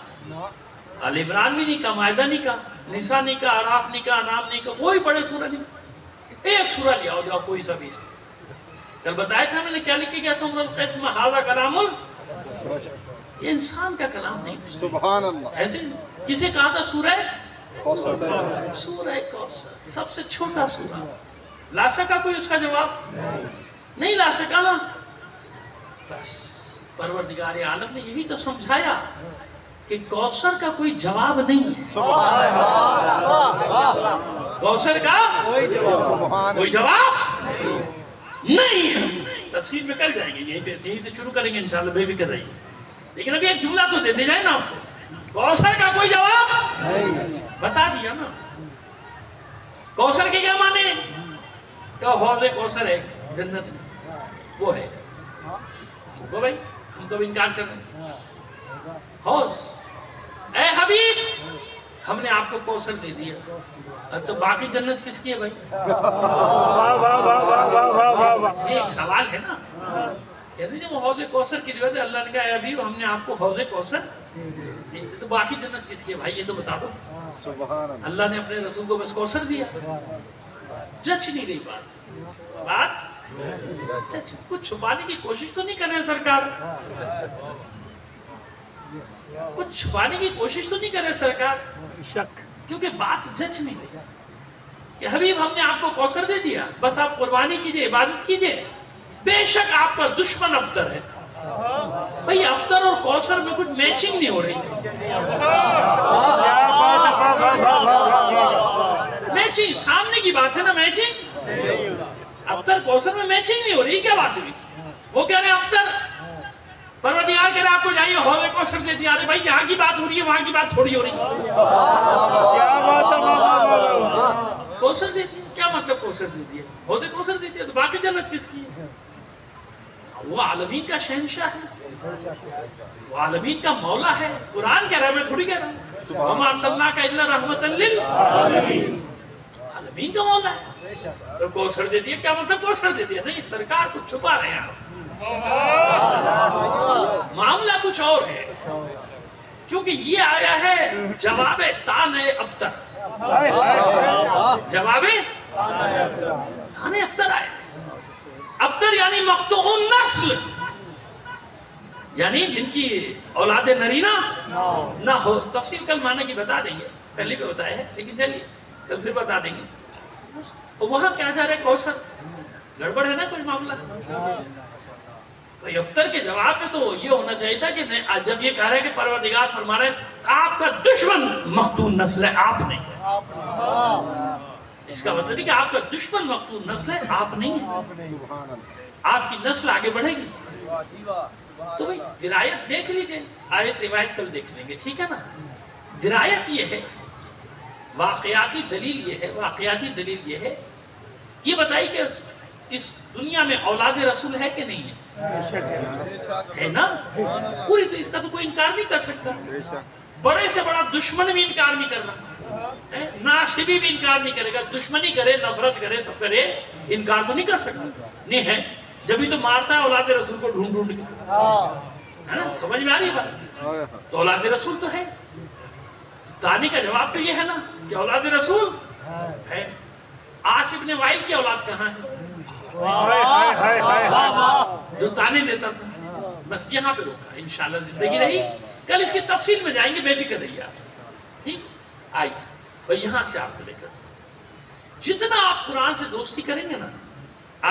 آل عمران بھی نہیں کہا، مائدہ نہیں کہا، نساء نہیں کہا، اعراف نہیں کہا، انعام نہیں کہا، کوئی بڑے سورہ نہیں، ایک سورہ لیا ہو جاؤ، کوئی سا بھی۔ کل بتایا تھا میں نے کیا لکھ کے گیا تھا، امر القسم ھذا کلام یہ انسان کا کلام نہیں، سبحان اللہ۔ ایسے کسے کہا تھا سورہ سورہ کوثر، سب سے چھوٹا سورہ، لا سکا کوئی اس کا جواب؟ نہیں لا سکا نا۔ بس پروردگار عالم نے یہی تو سمجھایا کہ کوثر کا کوئی جواب نہیں ہے، کوثر کا کوئی جواب نہیں ہے۔ تفسیر میں کر جائیں گے، یہیں پہ یہیں سے شروع کریں گے انشاءاللہ، بے فکر رہیے، لیکن ابھی ایک جملہ تو دیتے جائے نا آپ کو، کوثر کا کوئی جواب بتا دیا نا۔ کوثر کے کیا معنی؟ کہ حوض کوثر ہے جنت میں، وہ ہے وہ بھائی، ہم تو انکار کر رہے ہیں۔ حوض، اے حبیب ہم نے آپ کو کوثر دے دیا، اب تو باقی جنت کس کی ہے بھائی؟ یہ ایک سوال ہے نا، کہتے ہیں وہ حوض کوثر کی روایت ہے، اللہ نے کہا اے حبیب ہم نے آپ کو حوض کوثر دے دیا، تو باقی جنت کس کی ہے بھائی، یہ تو بتا دو۔ اللہ نے اپنے رسول کو بس کوثر دیا، جچ نہیں رہی بات کچھ چھپانے کی کوشش تو نہیں کریں سرکار، کچھ چھپانے کی کوشش تو نہیں کریں سرکار، کیونکہ بات جچ نہیں رہی کہ حبیب ہم نے آپ کو کوثر دے دیا، بس آپ قربانی کیجئے، عبادت کیجئے۔ بے شک آپ کا دشمن ابتر ہے بھئی، ابتر اور کوثر میں کچھ میچنگ نہیں ہو رہی، میچنگ سامنے کی بات ہے نا، میچنگ ابتر کوثر میں میچنگ نہیں ہو رہی، کیا بات ہوئی؟ وہ کہہ رہے ابتر، پروردگار کہہ رہے آپ کو جائیے حوض کوثر دے دیا، بھائی یہاں کی بات ہو رہی ہے وہاں کی بات تھوڑی ہو رہی ہے، کوثر دے دیا، کیا مطلب کوثر دے دیا؟ حوض کوثر دے دیا تو باقی جنت کس کی ہے؟ وہ عالمین کا شہنشاہ ہے، وہ عالمین کا مولا ہے، قرآن کہہ رہا ہے، میں تھوڑی کہہ رہا ہوں، وَمَا أَرْسَلْنَاكَ إِلَّا رَحْمَةً لِلْعَالَمِينَ، عالمین کا مولا ہے، تو کوثر دے دیا، کیا مطلب کوثر دے دیا؟ نہیں، سرکار کچھ چھپا رہے ہیں، معاملہ کچھ اور ہے، کیونکہ یہ آیا ہے جواب تان ابتر، جواب تان ابتر آیا، ابتر یعنی مقطوع النسل، یعنی جن کی اولاد نرینہ نہ ہو، تفصیل کل معنی کی بتا دیں گے، پہلے بھی بتایا ہے لیکن چلیے کل پھر بتا دیں گے۔ وہاں کیا جا رہا ہے کوثر، گڑبڑ ہے نا کوئی معاملہ؟ بھئی ابتر کے جواب میں تو یہ ہونا چاہیے تھا کہ جب یہ کہہ رہے کہ پروردگار فرما رہے آپ کا دشمن مقتول نسل ہے، آپ نہیں، اس کا مطلب ہے کہ آپ کا دشمن مقتول نسل ہے، آپ نہیں ہے، آپ کی نسل آگے بڑھے گی۔ تو بھئی درایت دیکھ لیجئے، آیت روایت کل دیکھ لیں گے، ٹھیک ہے نا؟ درایت یہ ہے واقعاتی دلیل یہ ہے یہ بتائی کہ اس دنیا میں اولاد رسول ہے کہ نہیں ہے نا؟ پوری تو اس کا تو کوئی انکار نہیں کر سکتا. بڑے سے بڑا دشمن بھی انکار نہیں کر رہا, ناصبی بھی انکار نہیں کرے گا. دشمنی کرے, نفرت کرے, سب کرے, انکار تو نہیں کر سکتا. نہیں ہے, جبھی تو مارتا ہے اولاد رسول کو ڈھونڈ ڈھونڈ کے, ہے نا؟ سمجھ میں آ رہی بات؟ تو اولاد رسول تو ہے. تانی کا جواب تو یہ ہے نا کہ اولاد رسول ہے. عاص ابن وائل کی اولاد کہاں ہے جو تانے دیتا تھا؟ بس یہاں پہ روکا. انشاءاللہ زندگی رہی کل اس کی تفصیل میں جائیں گے, بے فکر رہیے آپ. ٹھیک آئیے, اور یہاں سے آپ کو لے کر جتنا آپ قرآن سے دوستی کریں گے نا,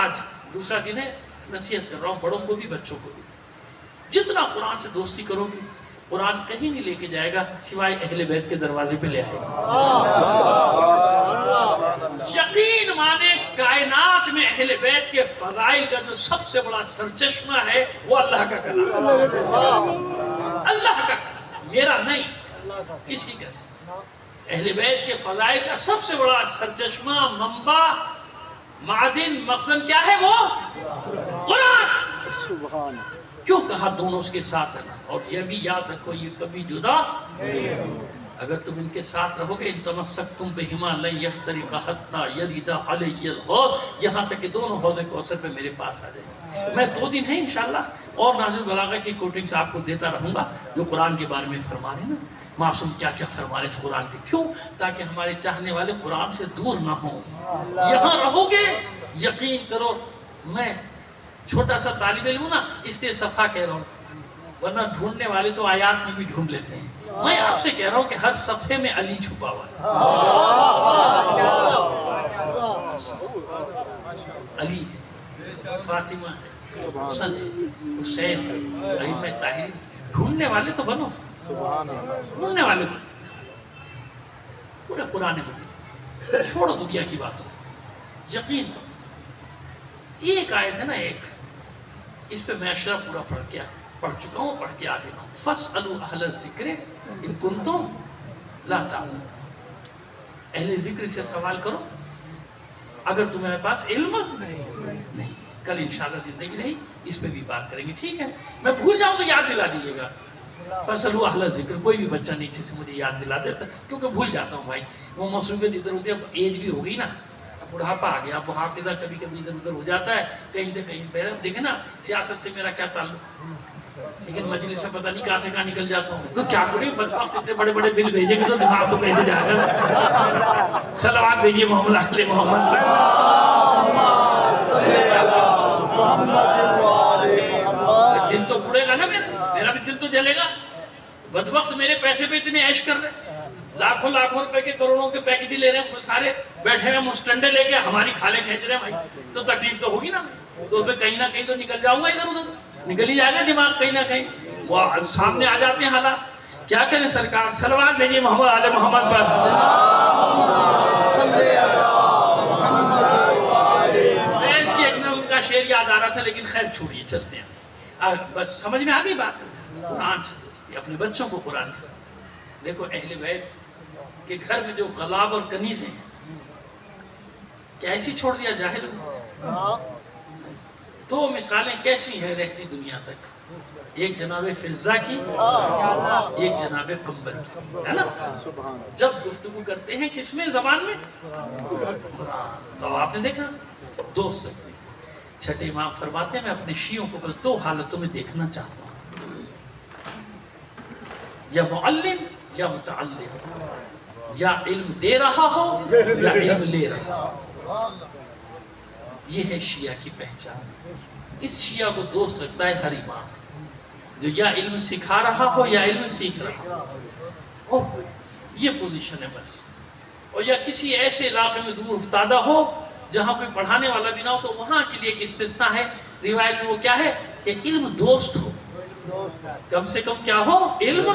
آج دوسرا دن ہے, نصیحت کر رہا ہوں بڑوں کو بھی بچوں کو بھی, جتنا قرآن سے دوستی کرو گے قرآن کہیں نہیں لے کے جائے گا سوائے اہل بیت کے دروازے پہ لے آئے گا. یقین مانے کائنات میں اہل بیت کے فضائل کا جو سب سے بڑا سرچشمہ ہے وہ اللہ کا کلام, اللہ کا کلام, میرا نہیں کسی کا. اہل بیت کے فضائل کا سب سے بڑا سرچشمہ, منبع, معدن, مخزن کیا ہے؟ وہ قرآن. سبحان. کیوں کہا دونوں اس کے ساتھ رہنا؟ اور یہ بھی یاد رکھو یہ کبھی جدا اگر تم ان کے ساتھ رہو گے, ان تمسکتم بہما لن یفترقا حتی یردا علی الحوض, یہاں تک کہ دونوں حوض کوثر پہ میرے پاس آ جائیں. میں 2 دن ہے انشاءاللہ اور نازل بلاغہ کی کوٹنگز آپ کو دیتا رہوں گا جو قرآن کے بارے میں فرما رہے ہیں نا, معصوم کیا کیا فرما رہے اس قرآن کے. کیوں؟ تاکہ ہمارے چاہنے والے قرآن سے دور نہ ہوں. یہاں رہو گے یقین کرو, میں چھوٹا سا طالب علم ہوں نا, اس لیے صفحہ کہہ رہا ہوں, ورنہ ڈھونڈنے والے تو آیات میں بھی ڈھونڈ لیتے ہیں. میں آپ سے کہہ رہا ہوں کہ ہر صفحے میں علی چھپا ہوا ہے. علی ہے, فاطمہ ہے, حسن ہے, حسین ہے, ائمہ طاہرین. ڈھونڈنے والے تو بنو, ڈھونڈنے والے بنو. پورے قرآن میں چھوڑو دنیا کی باتوں, یقین کرو. ایک آیت ہے نا, ایک, اس پہ میں اشرا پورا پڑھ چکا ہوں, پڑھ کے آگے ہوں. فَاسْأَلُوا أَهْلَ الذِّكْرِ إِن كُنتُمْ لَا تَعْلَمُونَ. اہل ذکر سے سوال کرو اگر تمہارے پاس علم نہیں. کل انشاءاللہ زندگی رہی اس پہ بھی بات کریں گے, ٹھیک ہے؟ میں بھول جاؤں تو یاد دلا دیجیے گا. فَاسْأَلُوا أَهْلَ الذِّكْرِ, کوئی بھی بچہ نیچے سے مجھے یاد دلا دیتا کیونکہ بھول جاتا ہوں بھائی. وہ مصروفیت ادھر ہوتی ہے, ایج بھی ہو گئی نا, بڑھاپا آ گیا, وہ حافظہ کبھی کبھی ادھر ادھر ہو جاتا ہے کہیں سے کہیں. پہلے دیکھیں نا سیاست سے میرا کیا تعلق, لیکن مجلس میں پتہ نہیں کہاں سے کہاں نکل جاتا ہوں. تو کیا کریں, بدبخت اتنے بڑے بڑے بل بھیجیں گے تو دماغ تو کیسے جائے گا. صلوات بھیجیے محمد علی محمد پر. دل تو اڑے گا نا میرا بھی دل تو جلے گا. بدبخت میرے پیسے پہ اتنے عیش کر رہے, لاکھوں روپے کے, کروڑوں کے پیکج لے رہے ہیں, سارے بیٹھے ہیں مسٹنڈے لے کے, ہماری کھالے کھینچ رہے ہیں بھائی. تو تکلیف تو ہوگی نا, تو اس پہ کہیں نہ کہیں تو نکل جاؤں گا, ادھر ادھر نکل ہی جائے گا دماغ کہیں نہ کہیں. وہ سامنے آ جاتے ہیں حالات. کیا کریں سرکار, صلوات بھیجیے محمد علی محمد پر. میں اس کی ایک نہ ان کا شعر یاد آ رہا تھا لیکن خیر چھوڑیے, چلتے ہیں. بس سمجھ میں آ گئی بات ہے. قرآن سے دوستی, اپنے بچوں کو قرآن کے ساتھ. دیکھو اہل بیت کے گھر میں جو غلاب اور کنیزیں ہیں, کیا ایسی چھوڑ دیا جاہل کو؟ 2 مثالیں کیسی ہیں رہتی دنیا تک, ایک جناب فضہ کی, ایک جناب قمبر کی, ہے نا؟ جب گفتگو کرتے ہیں کس میں, زبان میں, تو آپ نے دیکھا 2 سکتے. چھٹے امام فرماتے ہیں میں اپنے شیعوں کو بس 2 حالتوں میں دیکھنا چاہتا ہوں, یا معلم یا متعلم, یا علم دے رہا ہو یا علم لے رہا ہو. یہ ہے شیعہ کی پہچان. اس شیعہ کو دوست رکھتا ہے ہر امام, جو یا علم سکھا رہا ہو یا علم سیکھ رہا ہو. یہ پوزیشن ہے بس. اور یا کسی ایسے علاقے میں دور افتادہ ہو جہاں کوئی پڑھانے والا بھی نہ ہو, تو وہاں کے لیے ایک استثناء ہے روایت میں. وہ کیا ہے کہ علم دوست ہو, کم سے کم کیا ہو, علم.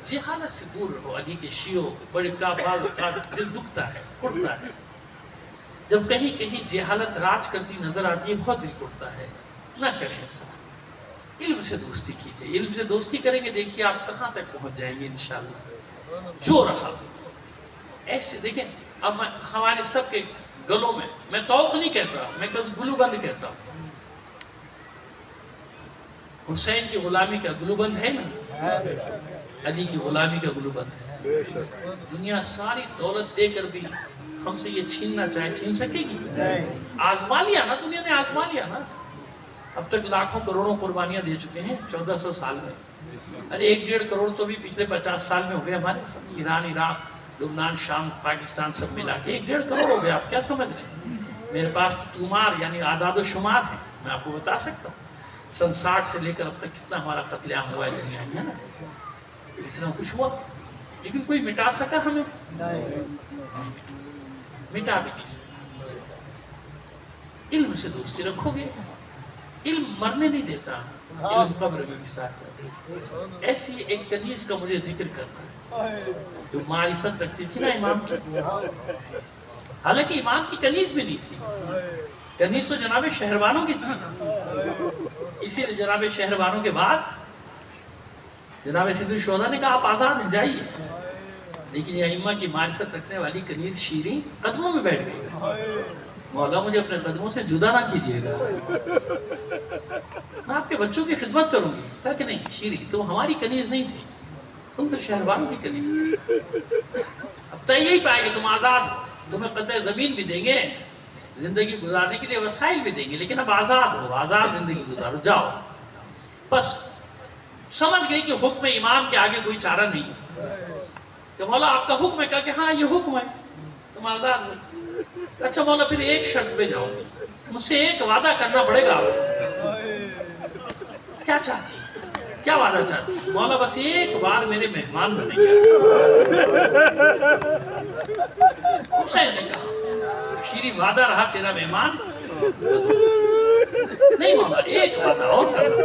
جہالت سے دور رہو. علی کے شیعوں بڑے دل دکھتا ہے, اٹھتا ہے جب کہیں کہیں جہالت راج کرتی نظر آتی ہے, بہت دل اٹھتا ہے. نہ کریں ایسا, علم سے دوستی کیجئے. علم سے دوستی کریں گے دیکھیے آپ کہاں تک پہنچ جائیں گے انشاءاللہ. جو رہا ایسے دیکھیں اب ہمارے سب کے گلوں میں توق نہیں کہتا، میں گلو بند کہتا ہوں. حسین کی غلامی کا گلو بند ہے نا، علی کی غلامی کا گلو بند ہے. دنیا ساری دولت دے کر بھی ہم سے یہ چھیننا چاہے چھین سکے گی؟ آزما لیا نا، دنیا نے آزما لیا نا. اب تک لاکھوں کروڑوں قربانیاں دے چکے ہیں 1400 سال میں. ارے 1.5 کروڑ تو بھی پچھلے 50 سال میں ہو گئے ہمارے. ایران، عراق، لبنان، شام، پاکستان سب ملا کے 1.5 کروڑ ہو گئے. آپ کیا سمجھ رہے ہیں؟ میرے پاس تومار یعنی اعداد و شمار ہے، میں آپ کو بتا سکتا ہوں. سن 60 سے لے کر اب تک کتنا ہمارا قتل عام ہوا ہے دنیا میں، ہے نا؟ اتنا کچھ ہوا، لیکن کوئی مٹا سکا ہمیں؟ مٹا بھی نہیں سکتا. علم سے دوستی رکھو گے، علم مرنے نہیں دیتا، علم قبر میں بھی ساتھ جاتا ہے. ایسی ایک کنیز کا مجھے ذکر کرنا ہے جو معرفت رکھتی تھی نا امام کی. حالانکہ امام کی کنیز بھی نہیں تھی، کنیز تو جناب شہروانوں کی تھی. اسی لیے جناب شہروانوں کے بعد جناب سید الشہداء نے کہا آپ آزاد ہیں، جائیے. لیکن یہ ائمہ کی معرفت رکھنے والی کنیز شیریں قدموں میں بیٹھ گئی. مولا مجھے اپنے قدموں سے جدا نہ کیجیے گا، میں آپ کے بچوں کی خدمت کروں گی. کہا کہ نہیں شیریں تم ہماری کنیز نہیں تھی، تم تو شہروانوں کی کنیز تھی. اب تو یہی پائے گا تم آزاد، تمہیں قطع زمین بھی دیں گے، زندگی گزارنے کے لیے وسائل بھی دیں گے، لیکن اب آزاد ہو، آزاد زندگی گزارو، جاؤ. بس سمجھ گئی کہ حکم امام کے آگے کوئی چارہ نہیں کہ مولا آپ کا حکم ہے. کہا کہ ہاں یہ حکم ہے، تم آزاد ہو. اچھا مولا پھر ایک شرط پہ جاؤ گی، مجھ سے ایک وعدہ کرنا پڑے گا. آپ کیا چاہتی، کیا وعدہ چاہتی؟ مولا بس ایک بار میرے مہمان بنے گا. حسین نے کہا شیریں وعدہ رہا تیرا مہمان نہیں مولا، ایک وعدہ اور کرنا.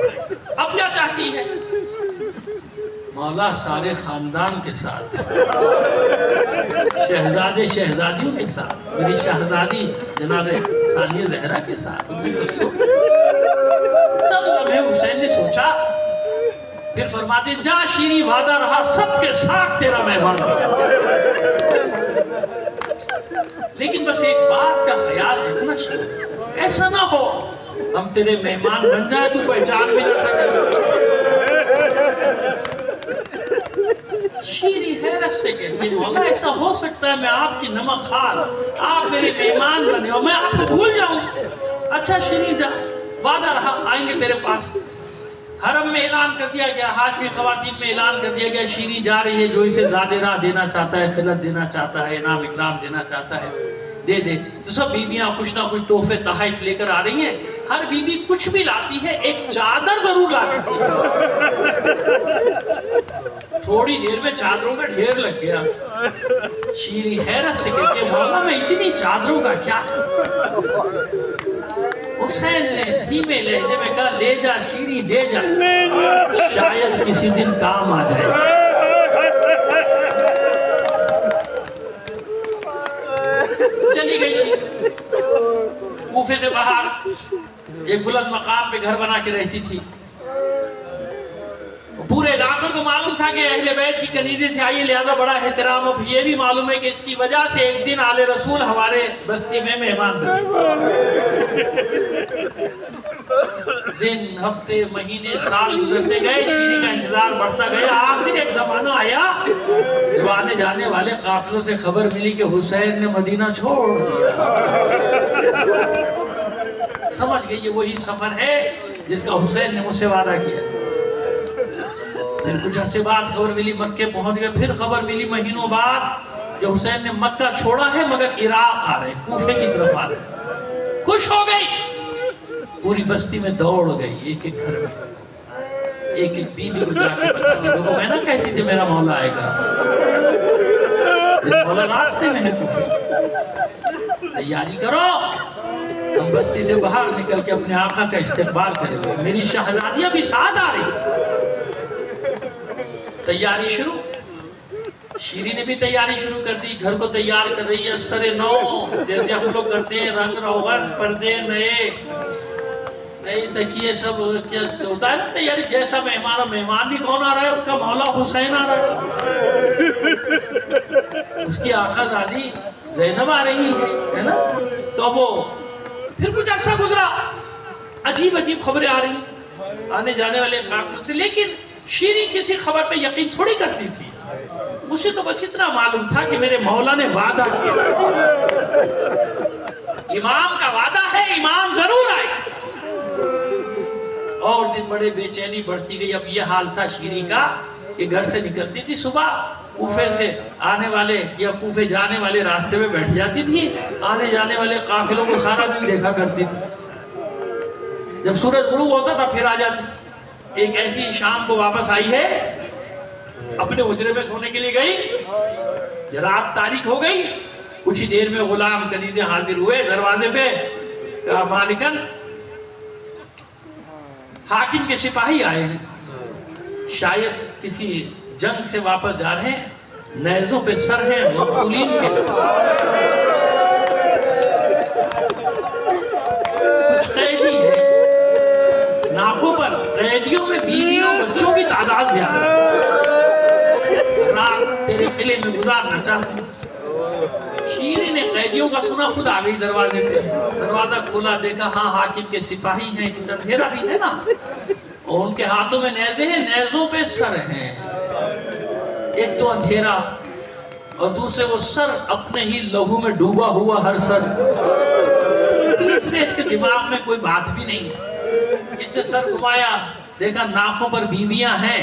اب کیا چاہتی ہے؟ مولا سارے خاندان کے ساتھ، شہزادے شہزادیوں کے ساتھ، میری شہزادی جناب ثانیہ زہرا کے ساتھ. چل لمحے حسین نے سوچا، پھر فرماتے جا شیریں وعدہ رہا سب کے ساتھ تیرا مہمان بنا. لیکن بس ایک بات کا خیال رکھنا شیریں، ایسا نہ ہو ہم تیرے مہمان بن جائے تو پہچان بھی نہ سکے. شیریں حیرت سے کہتی مولا ایسا ہو سکتا ہے میں آپ کی نمک خال، آپ میرے مہمان بنے ہو، میں آپ کو بھول جاؤں؟ اچھا شیریں جا، وعدہ رہا آئیں گے تیرے پاس. حرم میں اعلان کر دیا گیا، ہاشمی خواتین میں اعلان کر دیا گیا شیریں جا رہی ہے، جو اسے زادِ راہ دینا چاہتا ہے، خلعت دینا چاہتا ہے، انعام اکرام دینا چاہتا ہے دے دے. تو سب بیویاں کچھ نہ کچھ تحفے تحائف لے کر آ رہی ہیں. ہر بیوی کچھ بھی لاتی ہے، ایک چادر ضرور لاتی ہے. تھوڑی دیر میں چادروں کا ڈھیر لگ گیا. شیریں حیرت سے کہتے ہیں مولا میں اتنی چادروں کا کیا؟ حسین نے دھیمے لہجے میں کہا لے جا شیریں لے جا، شاید کسی دن کام آ جائے. چلی گئی شیریں کوفے سے باہر ایک بلند مقام پہ گھر بنا کے رہتی تھی. پورے علاقے کو معلوم تھا کہ اہل بیت کی کنیزے سے آئی، لہذا بڑا احترام. اب یہ بھی معلوم ہے کہ اس کی وجہ سے ایک دن آل رسول ہمارے بستی میں مہمان بنے. دن، ہفتے، مہینے، سال گزرتے گئے، شیریں کا انتظار بڑھتا گیا. آخر ایک زمانہ آیا جو آنے جانے والے قافلوں سے خبر ملی کہ حسین نے مدینہ چھوڑ دیا. سمجھ گئی یہ وہی سفر ہے جس کا حسین نے مجھ سے وعدہ کیا. پھر کچھ عرصے بعد خبر ملی مکے پہنچ گئے. پھر خبر ملی مہینوں بعد کہ حسین نے مکہ چھوڑا ہے مگر عراق آ رہے، کوفے کی طرف آ رہے. خوش ہو گئی، پوری بستی میں دوڑ گئی. ایک ایک گھر میں ایک ایک بیوی کو جا کے بتاتی لوگوں میں نہ کہتی تھی میرا مولا آئے گا، میرا مولا راستے میں ہے، کوفے تیاری کرو، ہم بستی سے باہر نکل کے اپنے آقا کا استقبال کریں گے. میری شہزادیاں بھی ساتھ آ رہی. تیاری شروع. شیریں نے بھی تیاری شروع کر دی، گھر کو تیار کر رہی ہے سر نو، جیسے ہم لوگ کرتے ہیں، رنگ روغن، پردے نئے. نہیں تکیے سب کیا ہوتا ہے نا تیاری، جیسا مہمان بھی کون آ رہا ہے، اس کا مولا حسین آ رہا ہے، اس کی آقا زادی زینب آ رہی ہے نا. تو وہ پھر کچھ عرصہ گزرا، عجیب عجیب خبریں آ رہی آنے جانے والے قافلوں سے، لیکن شیریں کسی خبر پہ یقین تھوڑی کرتی تھی. مجھے تو بس اتنا معلوم تھا کہ میرے مولا نے وعدہ کیا، امام کا وعدہ ہے، امام ضرور آئے. اور دن بڑے بے چینی بڑھتی گئی. اب یہ حال تھا شیریں کا کہ گھر سے نکلتی تھی صبح، کوفے سے آنے والے یا کوفے جانے والے راستے میں بیٹھ جاتی تھی، آنے جانے والے قافلوں کو سارا دن دیکھا کرتی تھی. جب سورج غروب ہوتا تھا پھر آ جاتی تھی. ایک ایسی شام کو واپس آئی ہے، اپنے حجرے میں سونے کے لیے گئی، رات تاریک ہو گئی. کچھ ہی دیر میں غلام کنیزے حاضر ہوئے دروازے پہ. کہا مالکن حاکم کے سپاہی آئے ہیں، شاید کسی جنگ سے واپس جا رہے ہیں، نیزوں پہ سر ہیں مقتولین کے. کچھ قیدی ہے ناکوں پر، قیدیوں میں بیویوں بچوں کی تعداد زیادہ. رات تیرے قلعے میں گزارنا چاہتے ہیں. شیریں نے قیدیوں کا سنا، خود آ گئی دروازے پہ. دروازہ کھولا، دیکھا ہاں حاکم کے سپاہی ہیں، اندھیرا بھی ہے نا، اور ان کے ہاتھوں میں نیزے ہیں، نیزوں پہ سر ہیں. ایک تو اندھیرا اور دوسرے وہ سر اپنے ہی لہو میں ڈوبا ہوا ہر سر. تیسرے اس کے دماغ میں کوئی بات بھی نہیں. اس نے سر گھمایا، دیکھا ناکوں پر بیویاں ہیں،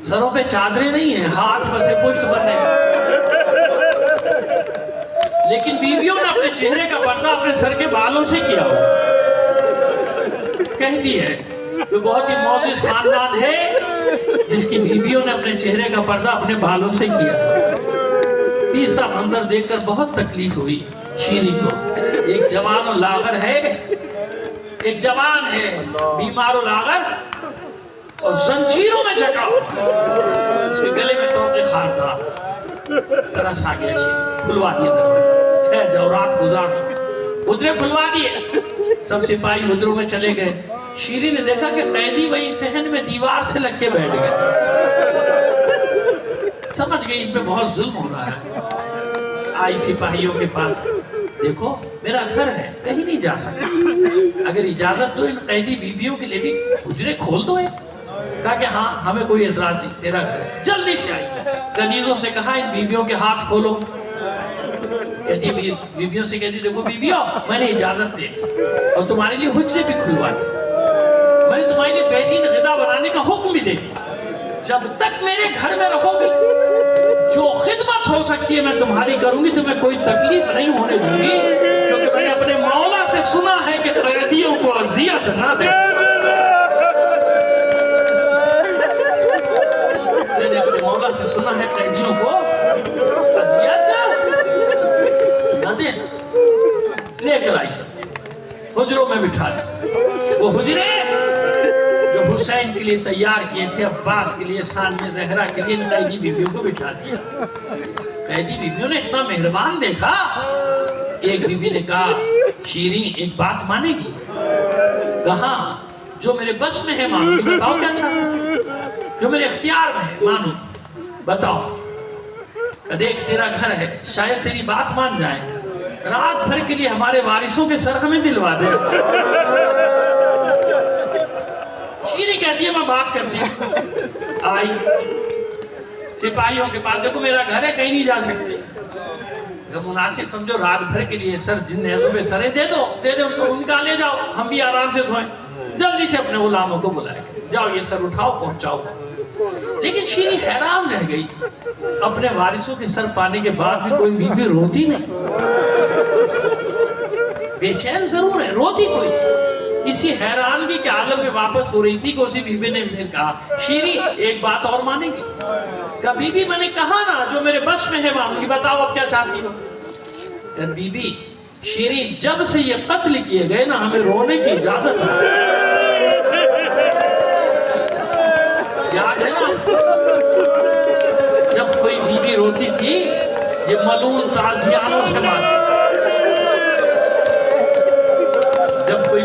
سروں پہ چادریں نہیں ہیں، ہاتھ بسے پشت بسے. لیکن بیویوں نے اپنے چہرے کا پردہ اپنے سر کے بالوں سے کیا. کہتی ہے کہ بہت ہی معزز خاندان ہے جس کی بیویوں نے اپنے چہرے کا پردہ اپنے بالوں سے کیا. تیسرا منظر دیکھ کر بہت تکلیف ہوئی شیریں کو. ایک جوان و لاغر ہے، ایک جوان ہے بیمار و لاغر اور زنجیروں میں جکا، اس کے گلے میں توقع خار تھا. ترس آ گیا شیریں، کھلوا دیا دروازے. خیر جاؤ رات گزار. حجرے کھلوا دیے، سب سپاہی حجروں میں چلے گئے. شیریں نے دیکھا کہ قیدی وہی صحن میں دیوار سے لگ کے بیٹھ گئے. سمجھ گئی ان پہ بہت ظلم ہو رہا ہے. آئی سپاہیوں کے پاس، دیکھو میرا گھر ہے، کہیں نہیں جا سکتا، اگر اجازت دو ان قیدی بیویوں کے لیے بھی حجرے کھول دو. کہا کہ ہاں ہمیں کوئی اعتراض نہیں، تیرا گھر ہے. جلدی سے آئی، کنیزوں سے کہا ان بیویوں کے ہاتھ کھولو. کہتی بیویوں سے کہتی دیکھو بیویوں میں نے اجازت دے اور تمہارے لیے حجرے بھی کھلوا دی، میں نے تمہارے لیے بہترین غذا بنانے کا حکم بھی دے. جب تک میرے گھر میں رہو گی جو خدمت ہو سکتی ہے میں تمہاری کروں گی، تمہیں کوئی تکلیف نہیں ہونے دوں گی، کیونکہ میں نے اپنے مولا سے سنا ہے کہ قیدیوں کو اذیت نہ دے. میں نے اپنے مولا سے سنا ہے قیدیوں کو اذیت نہ دے. لے کر آئی سب حجروں میں بٹھا دی. وہ حجرے جو حسین کے لیے تیار کیے تھے، عباس کے لیے، ثانیہ زہرا کے لیے، قیدی بیویوں کو بٹھا دیا. قیدی بیویوں نے اتنا مہربان دیکھا. ایک بیوی نے کہا شیریں ایک بات مانے گی؟ کہا جو میرے بس میں ہے مانو. بتاؤ کیا چاہتا، جو میرے اختیار میں ہے مانو، بتاؤ. دیکھ تیرا گھر ہے، شاید تیری بات مان جائے، رات بھر کے لیے ہمارے وارثوں کے سر ہمیں دلوا دے. شیریں کہتی ہے میں بات کرتی ہوں. آئی سپاہیوں کے پاس، دیکھو میرا گھر ہے، کہیں نہیں جا سکتے، جب مناسب سمجھو رات بھر کے لیے سر جن نیزوں پہ سریں دے دو ان کا لے جاؤ، ہم بھی آرام سے سوئیں. جلدی سے اپنے غلاموں کو بلائے، جاؤ یہ سر اٹھاؤ پہنچاؤ. لیکن شیریں حیران رہ گئی، اپنے وارثوں کے سر پانے کے بعد بھی کوئی بیوی روتی نہیں. بے چین ضرور ہے، روتی کوئی. اسی حیرانگی کے عالم میں واپس ہو رہی تھی کہ اسی بیوی نے پھر کہا شیریں ایک بات اور مانے گی؟ کہا بی بی میں نے کہا نا جو میرے بس میں ہے مانوں گی، بتاؤ اب کیا چاہتی ہو؟ کہ بی بی شیریں جب سے یہ قتل کیے گئے نا ہمیں رونے کی اجازت ہے. یاد ہے نا جب کوئی بیوی روتی تھی یہ ملعون تازیانوں سے مارتی. جب کوئی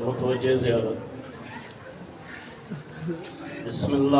بہت وجہ زیادہ بسم اللہ